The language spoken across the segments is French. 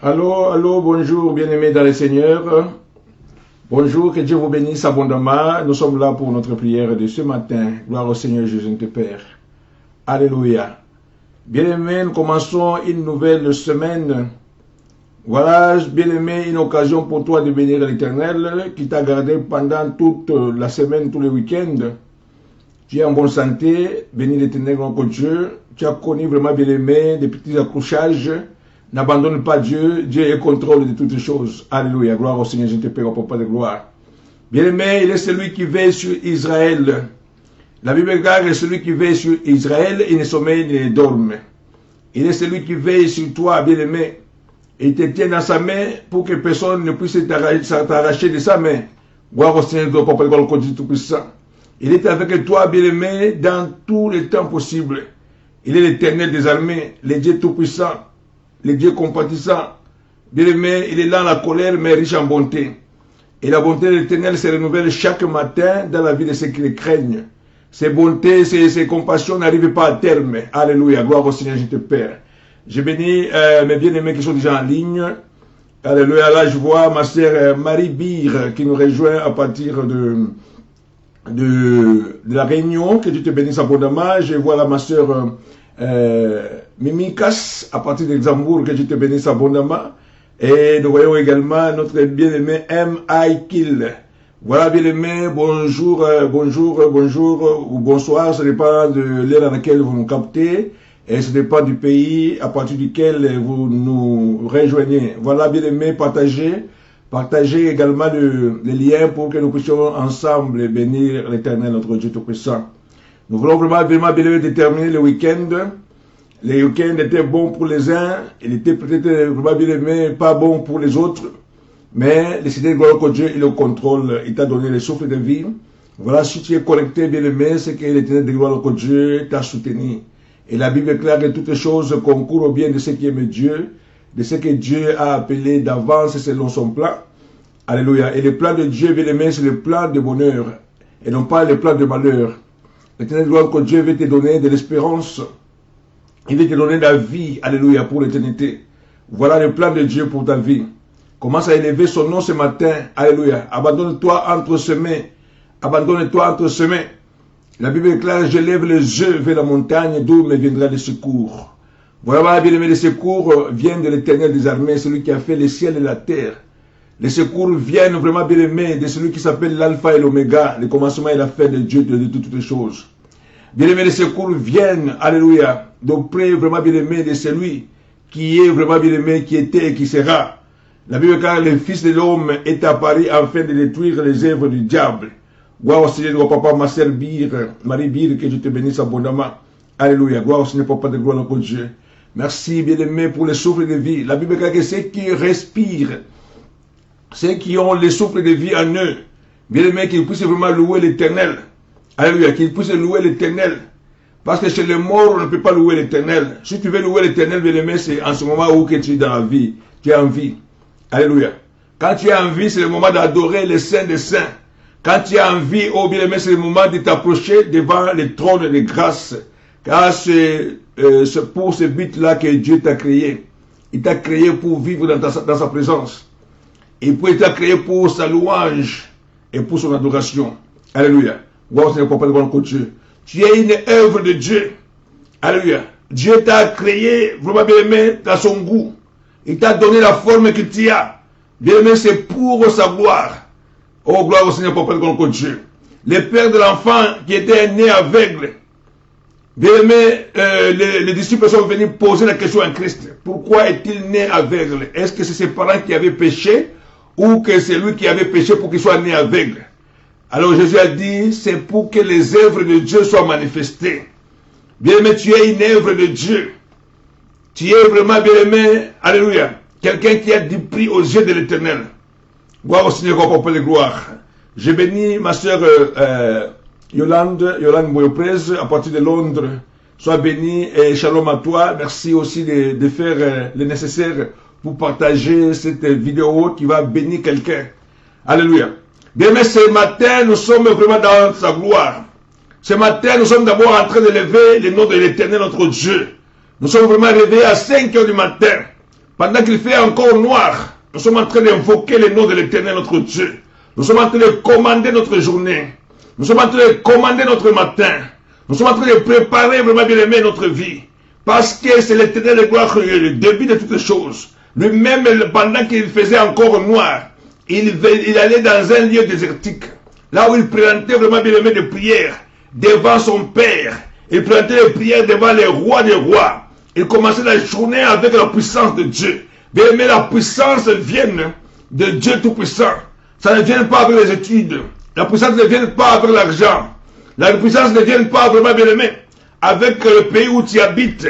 Allô, allô, bonjour, bien-aimés dans le Seigneur. Bonjour, que Dieu vous bénisse abondamment. Nous sommes là pour notre prière de ce matin. Gloire au Seigneur Jésus, notre Père. Alléluia. Bien-aimés, nous commençons une nouvelle semaine. Voilà, bien-aimé, une occasion pour toi de bénir l'Éternel qui t'a gardé pendant toute la semaine, tous les week-ends. Tu es en bonne santé, bénis l'Éternel, notre Dieu. Tu as connu vraiment, bien-aimé, des petits accrochages. N'abandonne pas Dieu, Dieu est contrôle de toutes choses. Alléluia, gloire au Seigneur, je te prie, au Papa de gloire. Bien-aimé, il est celui qui veille sur Israël. La Bible regarde est celui qui veille sur Israël, il ne sommeille ni ne dorme. Il est celui qui veille sur toi, bien-aimé. Il te tient dans sa main pour que personne ne puisse t'arracher de sa main. Gloire au Seigneur, au Papa de gloire, au Dieu Tout-Puissant. Il est avec toi, bien-aimé, dans tous les temps possibles. Il est l'Éternel des armées, le Dieu Tout-Puissant. Le Dieu compatissant, bien-aimé, il est là la colère, mais riche en bonté. Et la bonté de l'Éternel se renouvelle chaque matin dans la vie de ceux qui le craignent. Ces bontés, ces compassions n'arrivent pas à terme. Alléluia, gloire au Seigneur, je te prie. Je bénis mes bien-aimés qui sont déjà en ligne. Alléluia, là je vois ma sœur Marie Bire qui nous rejoint à partir de la Réunion. Que Dieu te bénisse abondamment. Je vois là ma sœur Mimikas à partir de Luxembourg, que Dieu te bénisse abondamment. Et nous voyons également notre bien-aimé M.I. Kill. Voilà, bien-aimé, bonjour, bonjour ou bonsoir, ça dépend de l'heure dans laquelle vous nous captez et ça dépend du pays à partir duquel vous nous rejoignez. Voilà, bien-aimé, partagez également les liens pour que nous puissions ensemble bénir l'Éternel, notre Dieu Tout-Puissant. Nous voulons vraiment bien déterminer le week-end. Les week-ends étaient bons pour les uns, il était peut-être vraiment bien aimé, pas bon pour les autres. Mais le Seigneur, gloire que Dieu, il le contrôle, il t'a donné le souffle de vie. Voilà, si tu es connecté, bien aimé, c'est que l'Éternel de gloire que Dieu t'a soutenu. Et la Bible est claire que toutes choses concourent au bien de ceux qui aiment Dieu, de ceux que Dieu a appelés d'avance selon son plan. Alléluia. Et le plan de Dieu, bien aimé, c'est le plan de bonheur, et non pas le plan de malheur. L'Éternel, gloire que Dieu veut te donner de l'espérance. Il veut te donner la vie, alléluia, pour l'éternité. Voilà le plan de Dieu pour ta vie. Commence à élever son nom ce matin, alléluia. Abandonne-toi entre ses mains. Abandonne-toi entre ses mains. La Bible est claire, je lève les yeux vers la montagne d'où me viendra le secours. Voilà, bien aimé, le secours vient de l'Éternel des armées, celui qui a fait le ciel et la terre. Les secours viennent vraiment, bien aimé, de celui qui s'appelle l'Alpha et l'Oméga, le commencement et la fin de Dieu de toutes les choses. Bien-aimé, les secours viennent, alléluia, d'auprès vraiment bien-aimé de celui qui est vraiment bien-aimé, qui était et qui sera. La Bible, car le Fils de l'homme est apparu afin de détruire les œuvres du diable. Gloire au Seigneur, gloire papa, ma sœur Bire, Marie Bire, que je te bénisse abondamment. Alléluia, gloire au Seigneur, papa de gloire, notre Dieu. Merci, bien-aimé, pour le souffle de vie. La Bible, car que ceux qui respirent, ceux qui ont le souffle de vie en eux, bien-aimé, qu'ils puissent vraiment louer l'Éternel. Alléluia, qu'ils puissent louer l'Éternel. Parce que chez les morts, on ne peut pas louer l'Éternel. Si tu veux louer l'Éternel, bien-aimé, c'est en ce moment où que tu es dans la vie. Tu es en vie. Alléluia. Quand tu es en vie, c'est le moment d'adorer les saints des saints. Quand tu es en vie, oh bien-aimé, c'est le moment de t'approcher devant le trône de grâce. Car c'est pour ce but-là que Dieu t'a créé. Il t'a créé pour vivre dans sa présence. Et puis il t'a créé pour sa louange et pour son adoration. Alléluia. Gloire au Seigneur, papa de gloire que Dieu. Tu es une œuvre de Dieu. Alléluia. Dieu t'a créé, vraiment bien aimé, dans son goût. Il t'a donné la forme que tu as. Bien aimé, c'est pour sa gloire. Oh, gloire au Seigneur, papa de gloire que Dieu. Le père de l'enfant qui était né aveugle. Bien aimé, les disciples sont venus poser la question à Christ. Pourquoi est-il né aveugle? Est-ce que c'est ses parents qui avaient péché ou que c'est lui qui avait péché pour qu'il soit né aveugle? Alors Jésus a dit, c'est pour que les œuvres de Dieu soient manifestées. Bien-aimé, tu es une œuvre de Dieu. Tu es vraiment, bien-aimé, alléluia, quelqu'un qui a du prix aux yeux de l'Éternel. Gloire au Seigneur, au Papa de gloire. Je bénis ma sœur Yolande Boyoprez, à partir de Londres. Sois bénie et shalom à toi. Merci aussi de faire le nécessaire pour partager cette vidéo qui va bénir quelqu'un. Alléluia. Bien, mais ce matin, nous sommes vraiment dans sa gloire. Ce matin, nous sommes d'abord en train d'élever le nom de l'Éternel, notre Dieu. Nous sommes vraiment réveillés à 5 heures du matin. pendant qu'il fait encore noir, nous sommes en train d'invoquer le nom de l'Éternel, notre Dieu. Nous sommes en train de commander notre journée. Nous sommes en train de commander notre matin. Nous sommes en train de préparer vraiment bien aimé notre vie. Parce que c'est l'Éternel de gloire, le début de toutes les choses. Lui-même, pendant qu'il faisait encore noir, il allait dans un lieu désertique. Là où il présentait vraiment bien aimé des prières devant son Père. Il présentait les prières devant les rois des rois. Il commençait la journée avec la puissance de Dieu. Bien aimé, la puissance vient de Dieu Tout-Puissant. Ça ne vient pas avec les études. La puissance ne vient pas avec l'argent. La puissance ne vient pas vraiment bien aimé avec le pays où tu habites.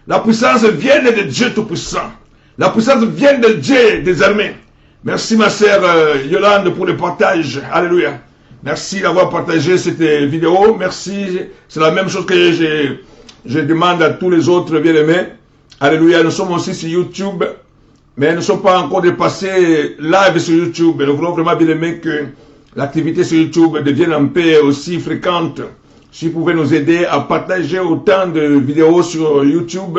La puissance vient de Dieu Tout-Puissant. La puissance vient de Dieu des armées. Merci ma sœur Yolande pour le partage. Alléluia. Merci d'avoir partagé cette vidéo. Merci. C'est la même chose que je demande à tous les autres bien-aimés. Alléluia. Nous sommes aussi sur YouTube. Mais nous ne sommes pas encore dépassés live sur YouTube. Nous voulons vraiment bien-aimer que l'activité sur YouTube devienne un peu aussi fréquente. Si vous pouvez nous aider à partager autant de vidéos sur YouTube,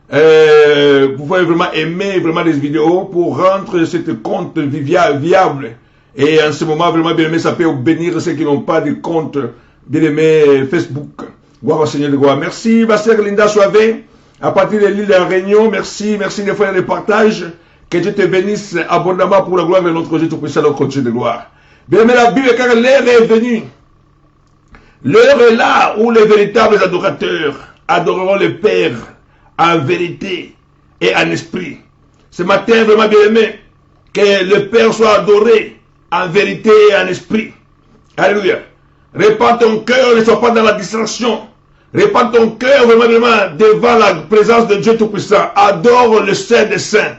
vous pouvez vraiment aimer vraiment les vidéos pour rendre cette compte viable. Et en ce moment, vraiment bien aimé, ça peut bénir ceux qui n'ont pas de compte bien aimé Facebook. Gloire au Seigneur de gloire. Merci, ma sœur Linda Soavé, à partir de l'île de la Réunion. Merci des frères de partage. Que Dieu te bénisse abondamment pour la gloire de notre Dieu Tout-Puissant, notre Dieu de gloire. Bien aimé, la Bible, car l'heure est venue. L'heure est là où les véritables adorateurs adoreront le Père en vérité et en esprit. Ce matin, vraiment bien aimé, que le Père soit adoré en vérité et en esprit. Alléluia. Répands ton cœur, ne sois pas dans la distraction. Répands ton cœur vraiment devant la présence de Dieu Tout-Puissant. Adore le Saint des Saints.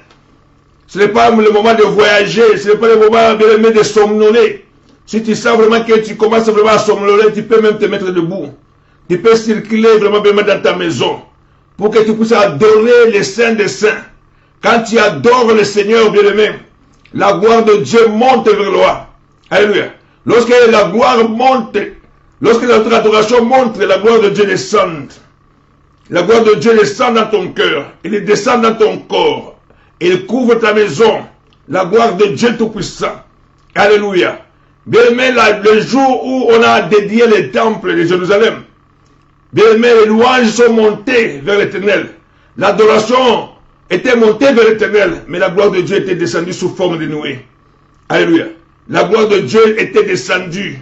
Ce n'est pas le moment de voyager, ce n'est pas le moment bien aimé de somnoler. Si tu sens vraiment que tu commences vraiment à somnoler, tu peux même te mettre debout. Tu peux circuler vraiment bien dans ta maison pour que tu puisses adorer le Saint des Saints. Quand tu adores le Seigneur bien-aimé, la gloire de Dieu monte vers le haut. Alléluia. Lorsque la gloire monte, lorsque notre adoration monte, la gloire de Dieu descend. La gloire de Dieu descend dans ton cœur. Il descend dans ton corps. Il couvre ta maison. La gloire de Dieu Tout-Puissant. Alléluia. Bien-aimé, le jour où on a dédié le temple de Jérusalem, bien-aimé, les louanges sont montées vers l'Éternel. L'adoration était montée vers l'Éternel, mais la gloire de Dieu était descendue sous forme de nuée. Alléluia. La gloire de Dieu était descendue.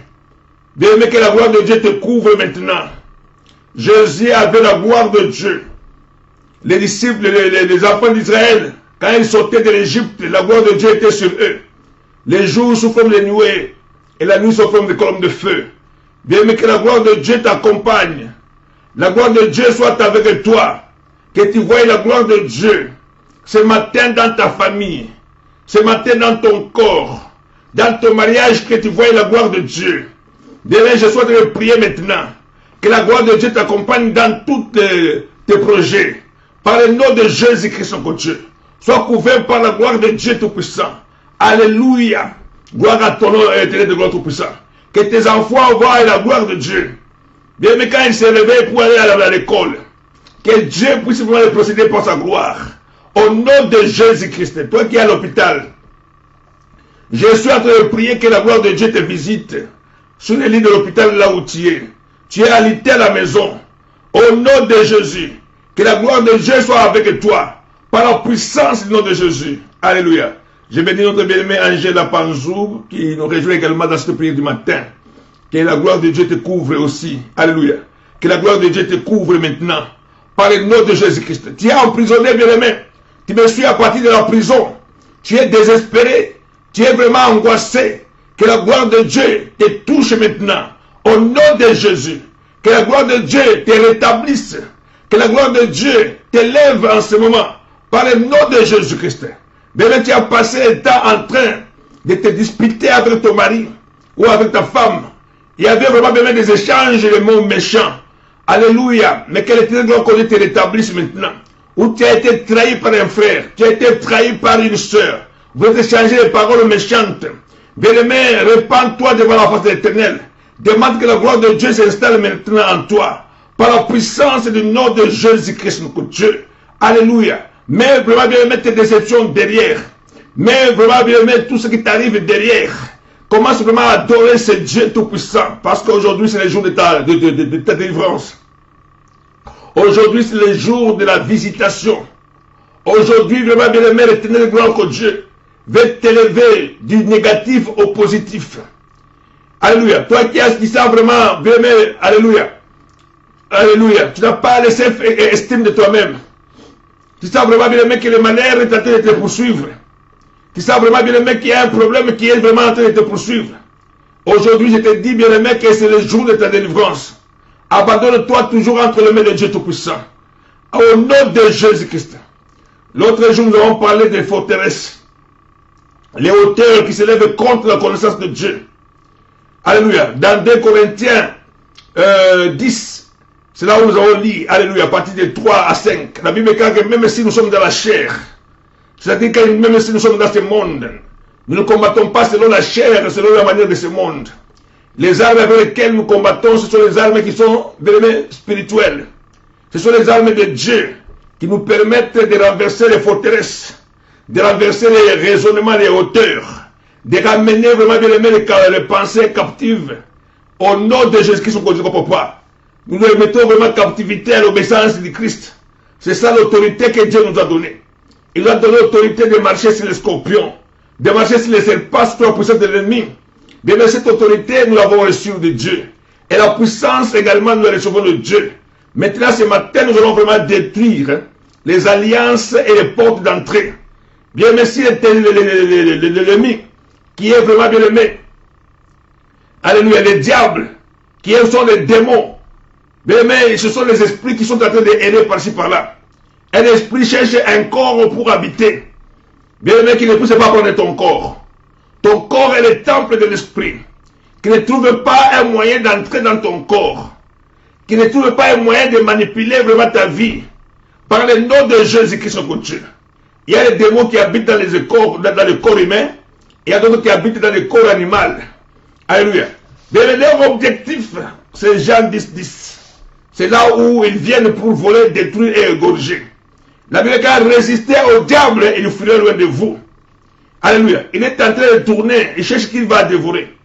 Bien-aimé, que la gloire de Dieu te couvre maintenant. Jésus avait la gloire de Dieu. Les disciples, les enfants d'Israël, quand ils sortaient de l'Égypte, la gloire de Dieu était sur eux. Les jours sous forme de nuée et la nuit sous forme de colonne de feu. Bien-aimé, que la gloire de Dieu t'accompagne. La gloire de Dieu soit avec toi. Que tu voies la gloire de Dieu ce matin dans ta famille, ce matin dans ton corps, dans ton mariage, que tu voies la gloire de Dieu. Bien-aimé, je souhaite de prier maintenant. Que la gloire de Dieu t'accompagne dans tous tes projets. Par le nom de Jésus-Christ, notre Dieu. Sois couvert par la gloire de Dieu Tout-Puissant. Alléluia. Gloire à ton nom, éternel de gloire Tout-Puissant. Que tes enfants voient la gloire de Dieu. Bien, mais quand ils se réveillent pour aller à l'école, que Dieu puisse vraiment les procéder par sa gloire. Au nom de Jésus-Christ, toi qui es à l'hôpital, je suis en train de prier que la gloire de Dieu te visite sur les lits de l'hôpital là où tu es. Tu es alité à la maison. Au nom de Jésus, que la gloire de Dieu soit avec toi par la puissance du nom de Jésus. Alléluia. Je bénis notre bien-aimé Angela Panzou qui nous réjouit également dans cette prière du matin. Que la gloire de Dieu te couvre aussi. Alléluia. Que la gloire de Dieu te couvre maintenant. Par le nom de Jésus-Christ. Tu es emprisonné, bien-aimé. Tu me suis à partir de la prison. Tu es désespéré. Tu es vraiment angoissé. Que la gloire de Dieu te touche maintenant. Au nom de Jésus. Que la gloire de Dieu te rétablisse. Que la gloire de Dieu t'élève en ce moment. Par le nom de Jésus-Christ. Bien, tu as passé le temps en train de te disputer avec ton mari ou avec ta femme. Il y avait vraiment bien des échanges de mots méchants. Alléluia. Mais que l'Éternel gloire te rétablisse maintenant. Où tu as été trahi par un frère. Tu as été trahi par une sœur. Vous avez échangé des paroles méchantes. Bien-aimé, répands-toi devant la face de l'Éternel. Demande que la gloire de Dieu s'installe maintenant en toi. Par la puissance du nom de Jésus-Christ, notre Dieu. Alléluia. Mais vraiment bien mettre tes déceptions derrière. Mais vraiment bien mettre tout ce qui t'arrive derrière. Commence vraiment à adorer ce Dieu tout-puissant. Parce qu'aujourd'hui, c'est le jour de ta délivrance. Aujourd'hui, c'est le jour de la visitation. Aujourd'hui, vraiment bien aimé, l'éternel gloire que Dieu veut t'élever du négatif au positif. Alléluia. Toi qui as dit ça vraiment, bien aimé, alléluia. Alléluia. Tu n'as pas laissé estime de toi-même. Tu sais vraiment bien aimé que les malheurs est en train de te poursuivre. Tu sais vraiment bien aimé qu'il y a un problème qui est vraiment en train de te poursuivre. Aujourd'hui, je te dis bien aimé que c'est le jour de ta délivrance. Abandonne-toi toujours entre les mains de Dieu Tout-Puissant. Au nom de Jésus-Christ. L'autre jour, nous avons parlé des forteresses. Les hauteurs qui s'élèvent contre la connaissance de Dieu. Alléluia. Dans 2 Corinthiens 10, c'est là où nous avons lu, alléluia, à partir de 3 à 5. La Bible dit que même si nous sommes dans la chair, c'est-à-dire que même si nous sommes dans ce monde, nous ne combattons pas selon la chair, selon la manière de ce monde. Les armes avec lesquelles nous combattons, ce sont les armes qui sont vraiment spirituelles. Ce sont les armes de Dieu qui nous permettent de renverser les forteresses, de renverser les raisonnements, les hauteurs, de ramener vraiment bien les pensées captives au nom de Jésus-Christ, qu'on ne peut pas. Nous les mettons vraiment captivité à l'obéissance du Christ. C'est ça l'autorité que Dieu nous a donnée. Il nous a donné l'autorité de marcher sur les scorpions, de marcher sur les serpents, sur la puissance de l'ennemi. Mais cette autorité, nous l'avons reçue de Dieu. Et la puissance également, nous la recevons de Dieu. Maintenant, ce matin, nous allons vraiment détruire les alliances et les portes d'entrée. Bien, merci l'ennemi, qui est vraiment bien aimé. Alléluia, les diables, qui sont les démons. Bien aimé, ce sont les esprits qui sont en train d'errer par-ci par-là. Un esprit cherche un corps pour habiter. Bien aimé, qui ne puisse pas prendre ton corps. Ton corps est le temple de l'esprit. Qui ne trouve pas un moyen d'entrer dans ton corps. Qui ne trouve pas un moyen de manipuler vraiment ta vie. Par le nom de Jésus-Christ, son Dieu. Il y a des démons qui habitent dans le corps humain. Et il y a d'autres qui habitent dans le corps animal. Alléluia. Mais leur objectif, c'est Jean 10:10. C'est là où ils viennent pour voler, détruire et égorger. La Bible dit résister au diable et il fuira loin de vous. Alléluia. Il est en train de tourner. Il cherche qu'il va dévorer.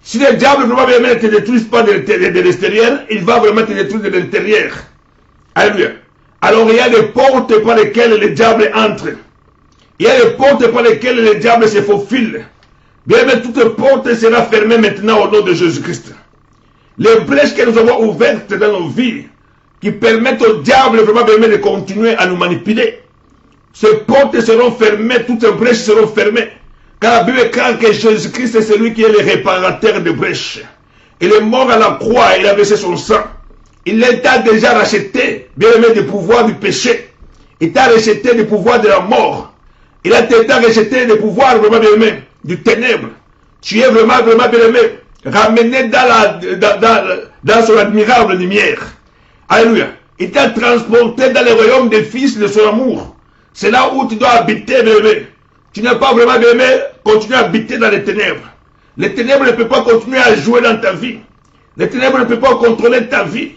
Si le diable vraiment ne te détruit pas de l'extérieur, il va vraiment te détruire de l'intérieur. Alléluia. Alors il y a des portes par lesquelles le diable entre. Il y a des portes par lesquelles le diable se faufile. Bien, mais toute porte sera fermée maintenant au nom de Jésus-Christ. Les brèches que nous avons ouvertes dans nos vies, qui permettent au diable vraiment de continuer à nous manipuler. Ces portes seront fermées, toutes les brèches seront fermées. Car la Bible craint que Jésus-Christ est celui qui est le réparateur des brèches. Il est mort à la croix, il a versé son sang. Il t'a déjà racheté, bien aimé, du pouvoir du péché. Il t'a racheté du pouvoir de la mort. Il a racheté du pouvoir vraiment bien aimé, du ténèbre. Tu es vraiment bien aimé, ramené dans son admirable lumière. Alléluia. Il t'a transporté dans le royaume des fils de son amour. C'est là où tu dois habiter, bien aimé. Tu n'as pas vraiment bien aimé continuer à habiter dans les ténèbres. Les ténèbres ne peuvent pas continuer à jouer dans ta vie. Les ténèbres ne peuvent pas contrôler ta vie.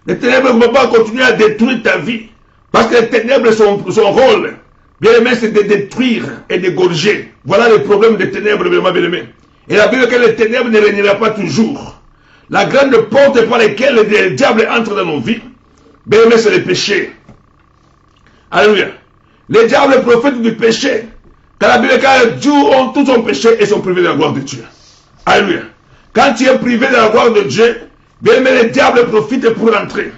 Les ténèbres ne peuvent pas continuer à détruire ta vie. Parce que les ténèbres, son rôle, bien aimé, c'est de détruire et d'égorger. Voilà le problème des ténèbres, bien aimé. Et la Bible dit que les ténèbres ne régnera pas toujours. La grande porte par laquelle le diable entre dans nos vies, bien aimé, c'est le péché. Alléluia. Les diables profitent du péché. Car la Bible dit que Dieu ont tout son péché et sont privés de la gloire de Dieu. Alléluia. Quand tu es privé de la gloire de Dieu, bien aimé, les diables profitent pour entrer.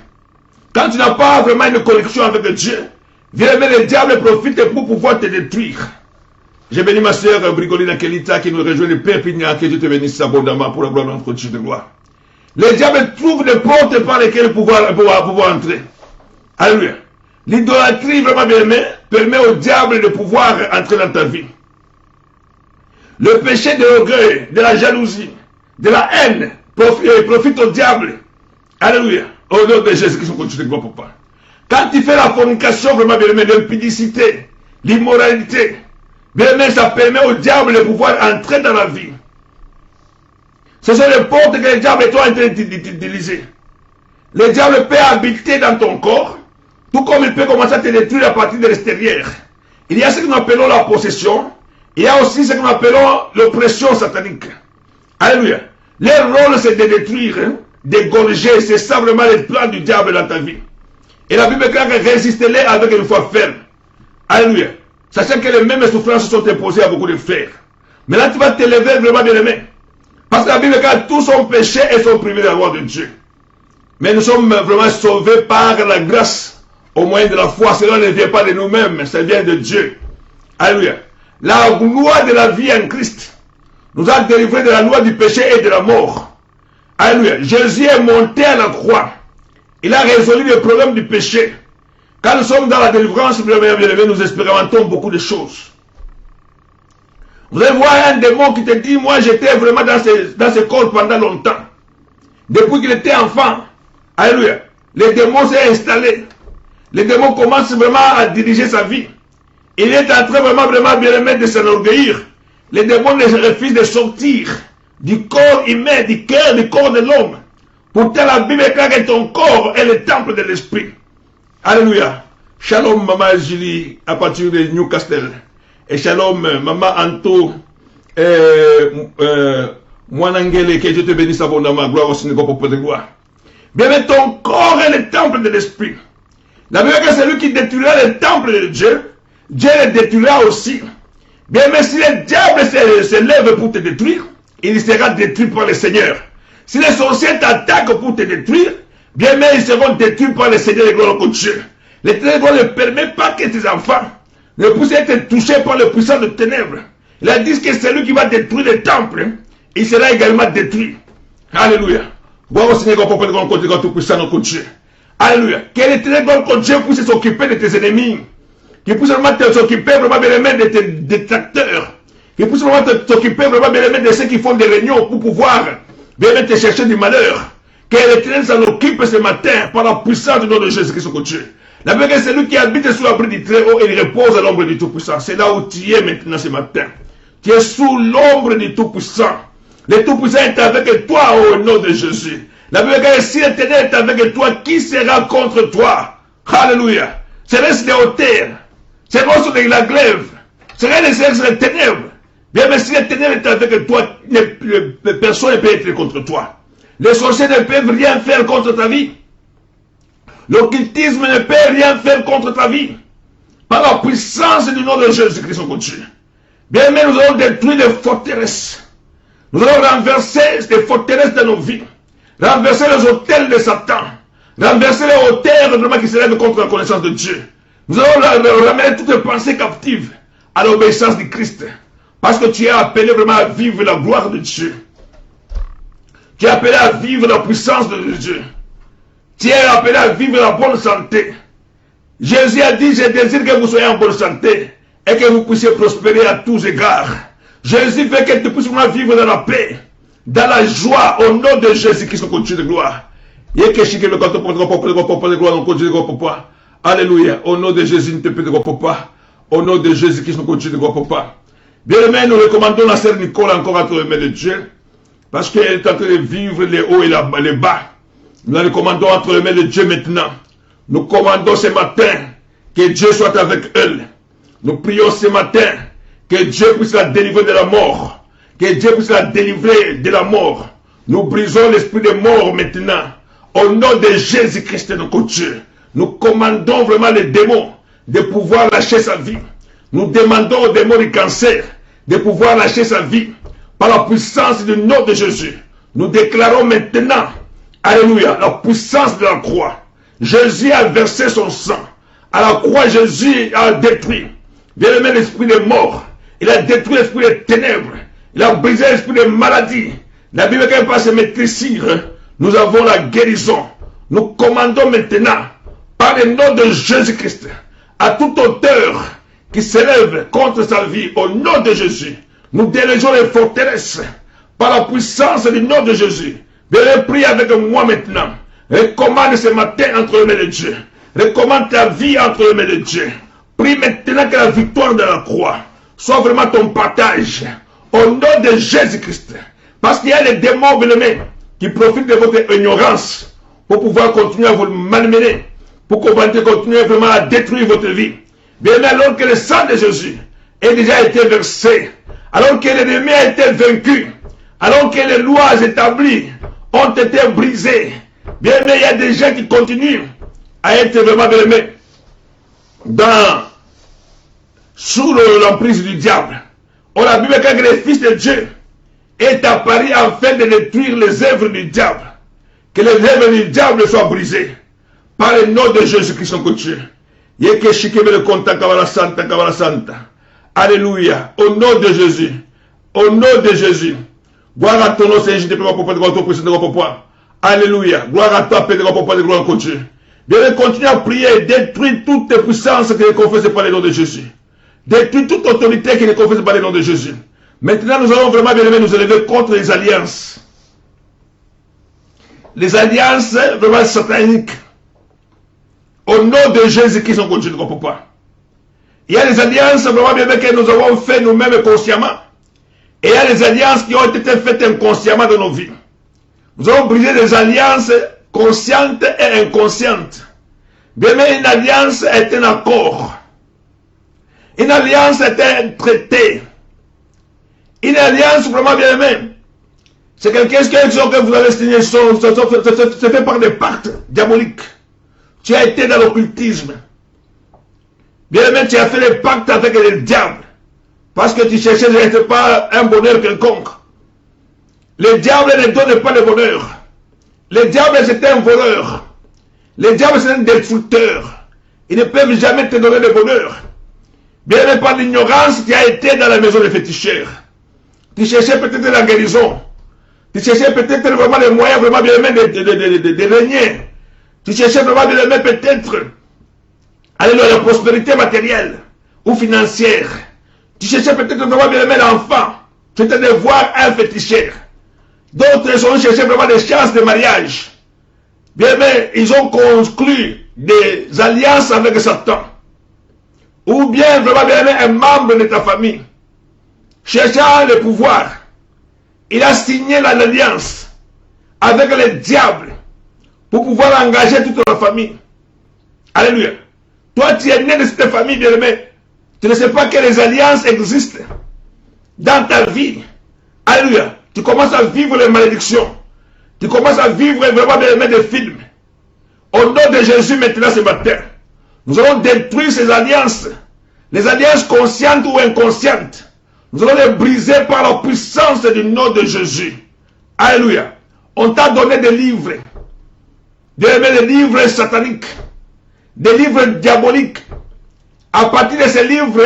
Quand tu n'as pas vraiment une connexion avec Dieu, bien aimé, les diables profitent pour pouvoir te détruire. J'ai béni ma soeur Brigoline Kelita qui nous rejoint de Perpignan, que Dieu te bénisse abondamment pour la gloire de notre Dieu de gloire. Les diables trouvent des portes par lesquelles pouvoir entrer. Alléluia. L'idolâtrie vraiment bien aimé permet au diable de pouvoir entrer dans ta vie. Le péché de l'orgueil, de la jalousie, de la haine profite au diable. Alléluia. Au nom de Jésus-Christ, on continue de gloire, papa. Quand tu fais la fornication, vraiment bien aimé, l'impudicité, l'immoralité, bien aimé, ça permet au diable de pouvoir entrer dans la vie. Ce sont les portes que le diable est en train d'utiliser. Le diable peut habiter dans ton corps, Tout comme il peut commencer à te détruire à partir de l'extérieur. Il y a ce que nous appelons la possession. Il y a aussi ce que nous appelons l'oppression satanique. Alléluia. Leur rôle, c'est de détruire, d'égorger. C'est ça vraiment le plan du diable dans ta vie. Et la Bible claire que résistez-les avec une foi ferme. Alléluia. Sachant que les mêmes souffrances sont imposées à beaucoup de frères. Mais là, tu vas t'élever vraiment bien aimé. Parce que la Bible claire, tous sont péchés et sont privés de la gloire de Dieu. Mais nous sommes vraiment sauvés par la grâce au moyen de la foi. Cela ne vient pas de nous-mêmes, ça vient de Dieu. Alléluia. La loi de la vie en Christ nous a délivrés de la loi du péché et de la mort. Alléluia. Jésus est monté à la croix. Il a résolu le problème du péché. Quand nous sommes dans la délivrance, nous expérimentons beaucoup de choses. Vous allez voir un démon qui te dit, moi j'étais vraiment dans ce corps pendant longtemps. Depuis qu'il était enfant. Alléluia. Le démon s'est installé. Le démon commence vraiment à diriger sa vie. Il est en train vraiment bien aimé de s'enorgueillir. Le démon refuse de sortir du corps humain, du cœur, du corps de l'homme. Pourtant la Bible éclaire que ton corps est le temple de l'esprit. Alléluia. Shalom maman Julie à partir de Newcastle. Et shalom maman Anto. Mwanangele, que Dieu te bénisse abondamment. Gloire au Seigneur pour de gloire. Bien, mais ton corps est le temple de l'esprit. La Bible que c'est lui qui détruira le temple de Dieu. Dieu le détruira aussi. Bien, mais si le diable se lève pour te détruire, il sera détruit par le Seigneur. Si les sorciers t'attaquent pour te détruire, bien, mais ils seront détruits par le Seigneur de gloire au Dieu. L'Éternel ne permet pas que tes enfants ne puissent être touchés par le puissant de ténèbres. Il a dit que c'est lui qui va détruire le temple, il sera également détruit. Alléluia. Gloire au Seigneur, pour tout puissant notre Dieu. Alléluia. Que l'Éternel Dieu puisse s'occuper de tes ennemis. Qu'il puisse vraiment s'occuper vraiment bien de tes détracteurs. Qu'il puisse vraiment s'occuper vraiment bien de ceux qui font des réunions pour pouvoir bien te chercher du malheur. Que l'Éternel s'en occupe ce matin par la puissance du nom de Jésus-Christ, Dieu. La vérité, c'est lui qui habite sous l'abri du Très-Haut et il repose à l'ombre du Tout-Puissant. C'est là où tu es maintenant ce matin. Tu es sous l'ombre du Tout-Puissant. Le Tout-Puissant est avec toi au nom de Jésus. La vérité, si l'Éternel est avec toi, qui sera contre toi? Alléluia. Serait-ce les hauteurs? Serait-ce la glaive? Serait-ce les ténèbres? Bien, mais si l'Éternel est avec toi, personne ne peut être contre toi. Les sorciers ne peuvent rien faire contre ta vie. L'occultisme ne peut rien faire contre ta vie. Par la puissance du nom de Jésus-Christ, mon Dieu. Bien, mais nous allons détruire les forteresses. Nous allons renverser les forteresses de nos vies. Renverser les hôtels de Satan. Renverser les hauteurs vraiment qui se lèvent contre la connaissance de Dieu. Nous allons ramener toutes les pensées captives à l'obéissance du Christ. Parce que tu es appelé vraiment à vivre la gloire de Dieu. Tu es appelé à vivre la puissance de Dieu. Tu es appelé à vivre la bonne santé. Jésus a dit, je désire que vous soyez en bonne santé et que vous puissiez prospérer à tous égards. Jésus veut que tu puisses vraiment vivre dans la paix, dans la joie, au nom de Jésus-Christ, au Dieu de gloire. Alléluia. Au nom de Jésus, ne te prie de papa. Au nom de Jésus-Christ, au Dieu de gloire, papa. Bien aimé, nous recommandons la sœur Nicole encore entre les mains de Dieu, parce qu'elle est en train de vivre les hauts et les bas. Nous la recommandons entre les mains de Dieu maintenant. Nous commandons ce matin que Dieu soit avec elle. Nous prions ce matin que Dieu puisse la délivrer de la mort. Que Dieu puisse la délivrer de la mort. Nous brisons l'esprit de mort maintenant. Au nom de Jésus-Christ, notre Dieu. Nous commandons vraiment les démons de pouvoir lâcher sa vie. Nous demandons aux démons du cancer de pouvoir lâcher sa vie. Par la puissance du nom de Jésus. Nous déclarons maintenant, alléluia, la puissance de la croix. Jésus a versé son sang. À la croix, Jésus a détruit, bien aimé, l'esprit de mort. Il a détruit l'esprit des ténèbres. Il a brisé l'esprit de maladie. La Bible ne peut pas se maîtriser. Nous avons la guérison. Nous commandons maintenant, par le nom de Jésus-Christ, à toute auteur qui s'élève contre sa vie, au nom de Jésus, nous délégeons les forteresses par la puissance du nom de Jésus. Venez prier avec moi maintenant. Recommande ce matin entre les mains de Dieu. Recommande ta vie entre les mains de Dieu. Prie maintenant que la victoire de la croix soit vraiment ton partage. Au nom de Jésus-Christ. Parce qu'il y a des démons, bien-aimés, qui profitent de votre ignorance pour pouvoir continuer à vous malmener. pour qu'on va continuer vraiment à détruire votre vie. Bien, alors que le sang de Jésus a déjà été versé, alors que l'ennemi a été vaincu, alors que les lois établies ont été brisées, bien, mais il y a des gens qui continuent à être vraiment bien-aimés sous l'emprise du diable. On a vu que le Fils de Dieu est apparu afin de détruire les œuvres du diable. Que les œuvres du diable soient brisées par le nom de Jésus-Christ, son Dieu. Alléluia. Au nom de Jésus. Au nom de Jésus. Gloire à ton nom, Seigneur, je te prie pour ton président, papa. Alléluia. Gloire à toi, Père, papa, de gloire à Dieu. Bien, continue à prier et détruire toutes les puissances qui ne confessent pas le nom de Jésus. Détruire toute autorité qui ne confesse pas le nom de Jésus. Maintenant, nous allons vraiment, bien aimé, nous élever contre les alliances. Les alliances vraiment sataniques. Au nom de Jésus-Christ, son Dieu, ne comprend pas. Il y a les alliances vraiment bien que nous avons fait nous-mêmes consciemment. Et il y a les alliances qui ont été faites inconsciemment dans nos vies. Nous avons brisé des alliances conscientes et inconscientes. Bien, mais une alliance est un accord. Une alliance est un traité. Une alliance vraiment bien aimée. C'est quelque chose que vous avez signé, c'est fait par des pactes diaboliques. Tu as été dans l'occultisme. Bien aimé, tu as fait des pactes avec le diable. Parce que tu cherchais, je ne sais pas, un bonheur quelconque. Le diable ne donne pas le bonheur. Le diable, c'est un voleur. Le diable, c'est un destructeur. Il ne peut jamais te donner le bonheur. Bien aimé, par l'ignorance, tu as été dans la maison des féticheurs. Tu cherchais peut-être la guérison. Tu cherchais peut-être vraiment les moyens vraiment bien aimés de régner. Tu cherchais vraiment bien aimé peut-être la prospérité matérielle ou financière. Tu cherchais peut-être vraiment bien aimé l'enfant. Tu étais de voir un féticheur. D'autres ont cherché vraiment des chances de mariage. Bien aimé, ils ont conclu des alliances avec Satan. Ou bien vraiment bien aimé un membre de ta famille. Cherchant le pouvoir. Il a signé l'alliance avec le diable pour pouvoir engager toute la famille. Alléluia. Toi, tu es né de cette famille, bien-aimé. Tu ne sais pas que les alliances existent dans ta vie. Alléluia. Tu commences à vivre les malédictions. Tu commences à vivre vraiment, bien-aimé, des films. Au nom de Jésus, maintenant, ce matin, nous allons détruire ces alliances. Les alliances conscientes ou inconscientes. Nous allons les briser par la puissance du nom de Jésus. Alléluia. On t'a donné des livres. Des livres sataniques. Des livres diaboliques. À partir de ces livres,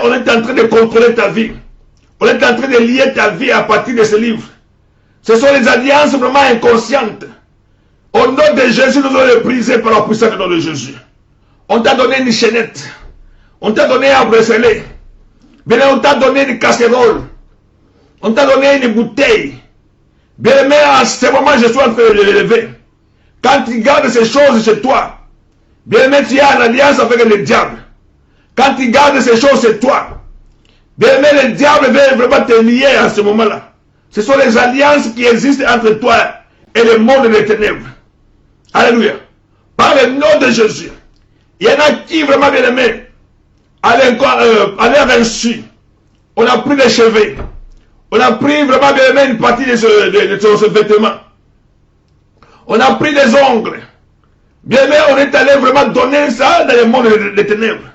on est en train de contrôler ta vie. On est en train de lier ta vie à partir de ces livres. Ce sont les alliances vraiment inconscientes. Au nom de Jésus, nous allons les briser par la puissance du nom de Jésus. On t'a donné une chaînette. On t'a donné un bracelet. Bien, on t'a donné une casserole. On t'a donné une bouteille. Bien, mais à ce moment, je suis en train de l'élever. Quand tu gardes ces choses chez toi, bien, mais tu as une alliance avec le diable. Quand tu gardes ces choses chez toi, bien, mais le diable va vraiment te lier à ce moment-là. Ce sont les alliances qui existent entre toi et le monde des ténèbres. Alléluia. Par le nom de Jésus. Il y en a qui vraiment bien aimé. À leur insu, on a pris les cheveux, on a pris vraiment bien aimé une partie de ce vêtement, on a pris des ongles, bien aimé, on est allé vraiment donner ça dans le monde des ténèbres.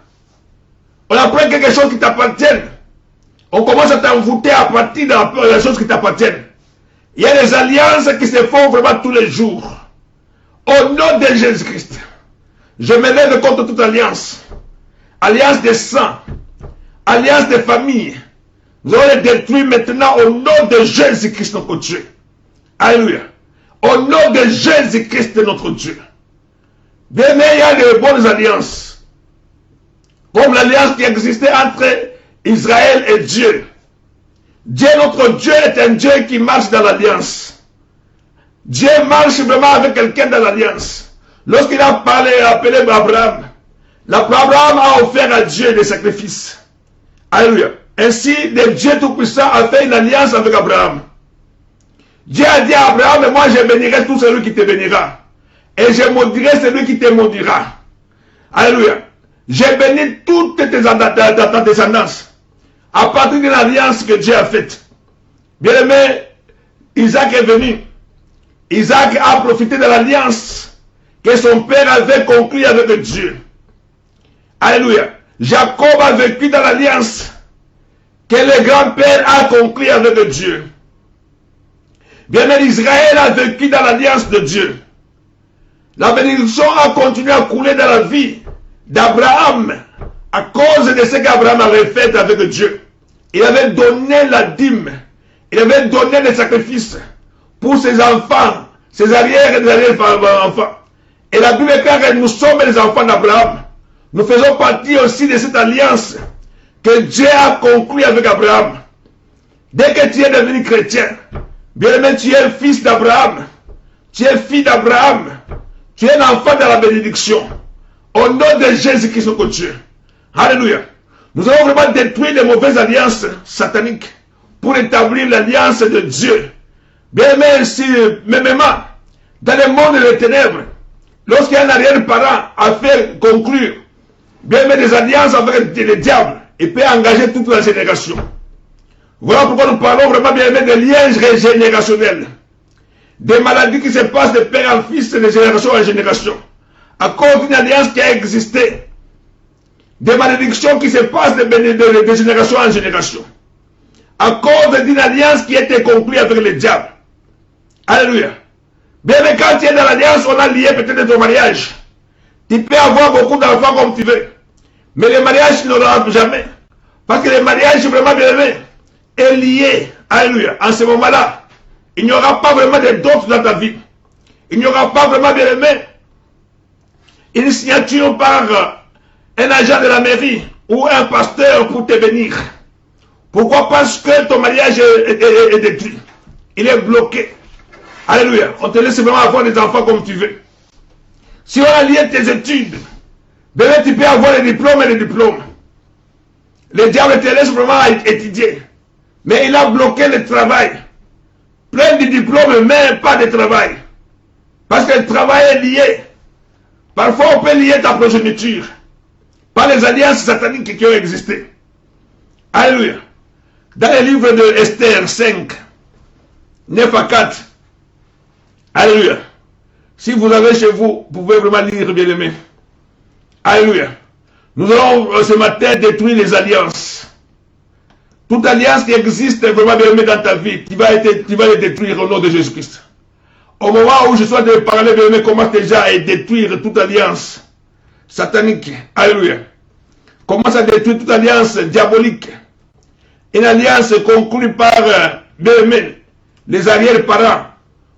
On a pris quelque chose qui t'appartient, on commence à t'envoûter à partir de la chose qui t'appartiennent. Il y a des alliances qui se font vraiment tous les jours. Au nom de Jésus-Christ, je me lève contre toute alliance. Alliance de sang, alliance de famille. Nous allons les détruire maintenant au nom de Jésus-Christ notre Dieu. Alléluia. Au nom de Jésus-Christ notre Dieu. Bien, mais il y a de bonnes alliances. Comme l'alliance qui existait entre Israël et Dieu. Dieu, notre Dieu, est un Dieu qui marche dans l'alliance. Dieu marche vraiment avec quelqu'un dans l'alliance. Lorsqu'il a appelé Abraham, Abraham a offert à Dieu des sacrifices. Alléluia. Ainsi, Dieu Tout-Puissant a fait une alliance avec Abraham. Dieu a dit à Abraham, moi je bénirai tout celui qui te bénira. Et je maudirai celui qui te maudira. Alléluia. J'ai béni toute ta descendance à partir de l'alliance que Dieu a faite. Bien-aimé, Isaac est venu. Isaac a profité de l'alliance que son père avait conclue avec Dieu. Alléluia. Jacob a vécu dans l'alliance que le grand-père a conclue avec Dieu. Bien-aimé, Israël a vécu dans l'alliance de Dieu. La bénédiction a continué à couler dans la vie d'Abraham à cause de ce qu'Abraham avait fait avec Dieu. Il avait donné la dîme. Il avait donné les sacrifices pour ses enfants, ses arrières et ses arrière-enfants. Et la Bible est claire que nous sommes les enfants d'Abraham. Nous faisons partie aussi de cette alliance que Dieu a conclue avec Abraham. Dès que tu es devenu chrétien, bien aimé, tu es fils d'Abraham. Tu es fille d'Abraham. Tu es un enfant de la bénédiction. Au nom de Jésus-Christ, notre Dieu. Alléluia. Nous allons vraiment détruire les mauvaises alliances sataniques pour établir l'alliance de Dieu. Bien aimé, si, même dans le monde des ténèbres, lorsqu'un arrière-parent a fait conclure, bien aimé, des alliances avec le diable, il peut engager toute la génération. Voilà pourquoi nous parlons vraiment, bien aimé, de liens générationnels. Des maladies qui se passent de père en fils, de génération en génération. À cause d'une alliance qui a existé. Des malédictions qui se passent de génération en génération. À cause d'une alliance qui a été conclue avec le diable. Alléluia. Bien, mais quand tu es dans l'alliance, on a lié peut-être ton mariage. Tu peux avoir beaucoup d'enfants comme tu veux. Mais le mariage n'aura jamais. Parce que le mariage, vraiment bien aimé, est lié. Alléluia. En ce moment-là, il n'y aura pas vraiment de doute dans ta vie. Il n'y aura pas vraiment bien aimé une signature par un agent de la mairie ou un pasteur pour te bénir. Pourquoi? Parce que ton mariage est détruit. Il est bloqué. Alléluia. On te laisse vraiment avoir des enfants comme tu veux. Si on a lié tes études, ben tu peux avoir les diplômes et les diplômes. Le diable te laisse vraiment étudier. Mais il a bloqué le travail. Plein de diplômes, mais pas de travail. Parce que le travail est lié. Parfois, on peut lier ta progéniture par les alliances sataniques qui ont existé. Alléluia. Dans le livre de Esther 5, 9 à 4. Alléluia. Si vous avez chez vous, vous pouvez vraiment lire, bien aimé. Alléluia. Nous allons ce matin détruire les alliances. Toute alliance qui existe vraiment bien aimé dans ta vie, tu vas les détruire au nom de Jésus-Christ. Au moment où je suis de parler, bien aimé, commence déjà à détruire toute alliance satanique. Alléluia. Commence à détruire toute alliance diabolique. Une alliance conclue par, bien aimé, les arrière-parents.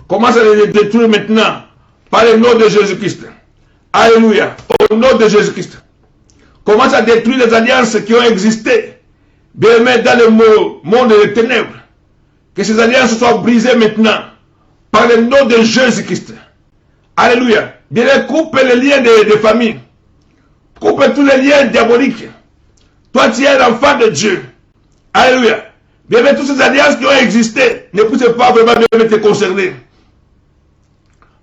Commence à les détruire maintenant par le nom de Jésus-Christ. Alléluia. Au nom de Jésus-Christ. Commence à détruire les alliances qui ont existé, bien aimé, dans le monde des ténèbres. Que ces alliances soient brisées maintenant par le nom de Jésus-Christ. Alléluia. Bien aimé, coupe les liens de famille. Coupe tous les liens diaboliques. Toi, tu es l'enfant de Dieu. Alléluia. Bien aimé, toutes ces alliances qui ont existé ne poussent pas vraiment bien te concerner.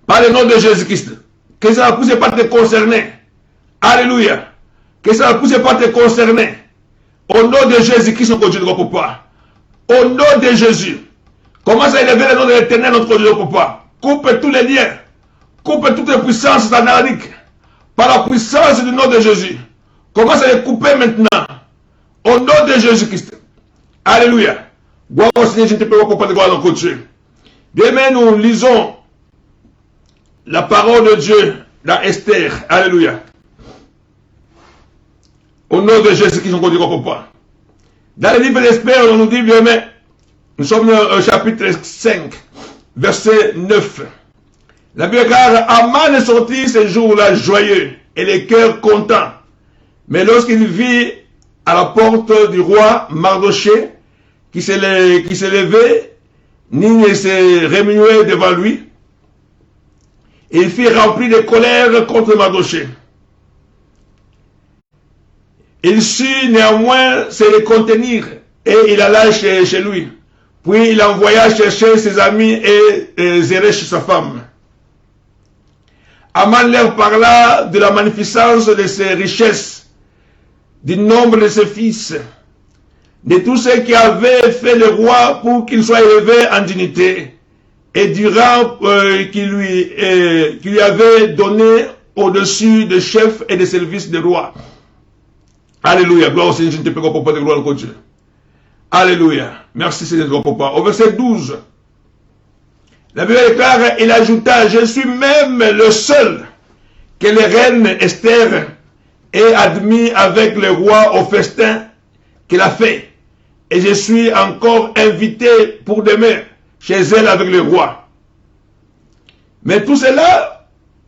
Par le nom de Jésus-Christ. Que ça ne pousse pas te concerner. Alléluia. Que ça ne pousse pas te concerner. Au nom de Jésus-Christ, notre Dieu, notre papa. Au nom de Jésus. Commence à élever le nom de l'Éternel, notre Dieu, notre papa. Coupe tous les liens. Coupe toutes les puissances sataniques. Par la puissance du nom de Jésus. Commence à les couper maintenant. Au nom de Jésus-Christ. Alléluia. Gloire au Seigneur, je ne te peux pas comprendre gloire à notre Dieu. Bien, mais nous lisons la parole de Dieu dans Esther. Alléluia. Au nom de Jésus-Christ, on ne comprend pas. Dans le livre d'Esther, on nous dit, bien, mais nous sommes au chapitre 5, verset 9. La Bible, car Aman est sorti ce jour-là joyeux et les cœurs contents. Mais lorsqu'il vit à la porte du roi Mardoché, qui s'est levé, ni ne s'est remué devant lui, il fut rempli de colère contre Mardoché. Il sut néanmoins se contenir et il alla chez lui. Puis il envoya chercher ses amis et Zeresh sa femme. Aman leur parla de la magnificence de ses richesses, du nombre de ses fils, de tout ce qui avait fait le roi pour qu'il soit élevé en dignité, et du rang qu'il lui avait donné au-dessus des chefs et des services du roi. Alléluia. Gloire au Seigneur, je ne te peux pas de gloire au Dieu. Alléluia. Merci Seigneur, papa. Au verset 12, la Bible déclare, il ajouta, je suis même le seul que la reine Esther ait admis avec le roi au festin qu'il a fait. Et je suis encore invité pour demain chez elle avec le roi. Mais tout cela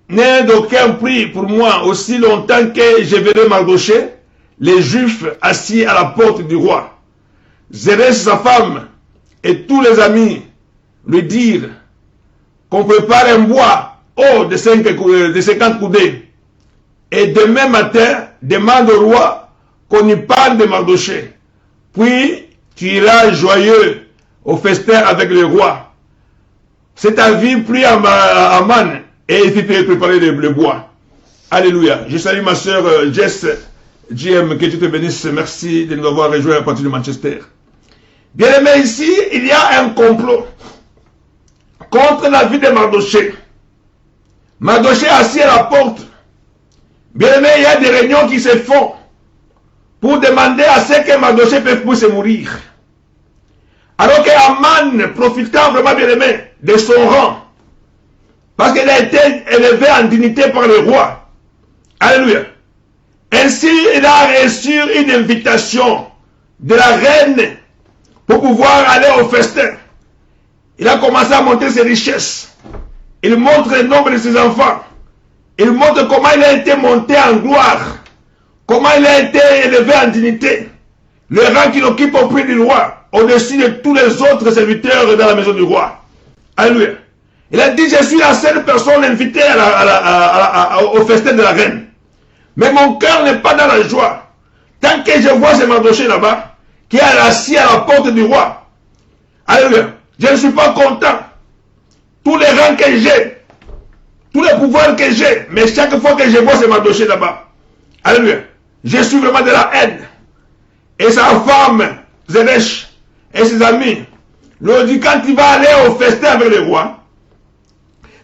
n'est d'aucun prix pour moi aussi longtemps que je verrai Mardochée, les Juifs assis à la porte du roi. Zérès, sa femme, et tous les amis lui dirent qu'on prépare un bois haut de 50 coudées. Et demain matin, demande au roi qu'on y parle de Mardochée. Puis tu iras joyeux au festin avec le roi. Cet avis prit à Aman et il fit préparer le bois. Alléluia. Je salue ma soeur Jess JM, que Dieu te bénisse. Merci de nous avoir rejoints à partir de Manchester. Bien aimé, ici, il y a un complot contre la vie de Mardochée. Mardochée assis à la porte. Bien aimé, il y a des réunions qui se font pour demander à ce que Mardochée puisse mourir. Alors que Aman, profitant vraiment bien aimé de son rang, parce qu'il a été élevé en dignité par le roi. Alléluia. Ainsi, il a reçu une invitation de la reine pour pouvoir aller au festin. Il a commencé à montrer ses richesses. Il montre le nombre de ses enfants. Il montre comment il a été monté en gloire. Comment il a été élevé en dignité. Le rang qu'il occupe auprès du roi, au-dessus de tous les autres serviteurs dans la maison du roi. Alléluia. Il a dit, je suis la seule personne invitée au festin de la reine. Mais mon cœur n'est pas dans la joie. Tant que je vois ce Mardochée là-bas, qui est assis à la porte du roi. Alléluia. Je ne suis pas content. Tous les rangs que j'ai, tous les pouvoirs que j'ai, mais chaque fois que je vois ce Mardochée là-bas, alléluia, je suis vraiment de la haine. Et sa femme, Zedesh, et ses amis, lui dit, quand il va aller au festin avec le roi,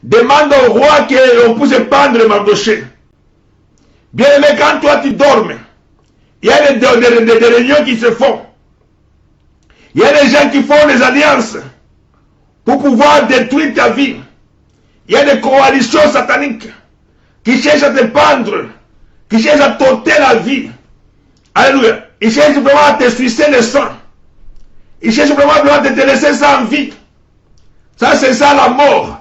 demande au roi qu'on puisse pendre le Mardochée. Bien aimé, quand toi tu dormes, il y a des réunions qui se font. Il y a des gens qui font des alliances pour pouvoir détruire ta vie. Il y a des coalitions sataniques qui cherchent à te pendre, qui cherchent à t'ôter la vie. Alléluia. Ils cherchent vraiment à te sucer le sang. Ils cherchent vraiment à te laisser sans vie. Ça, c'est ça la mort.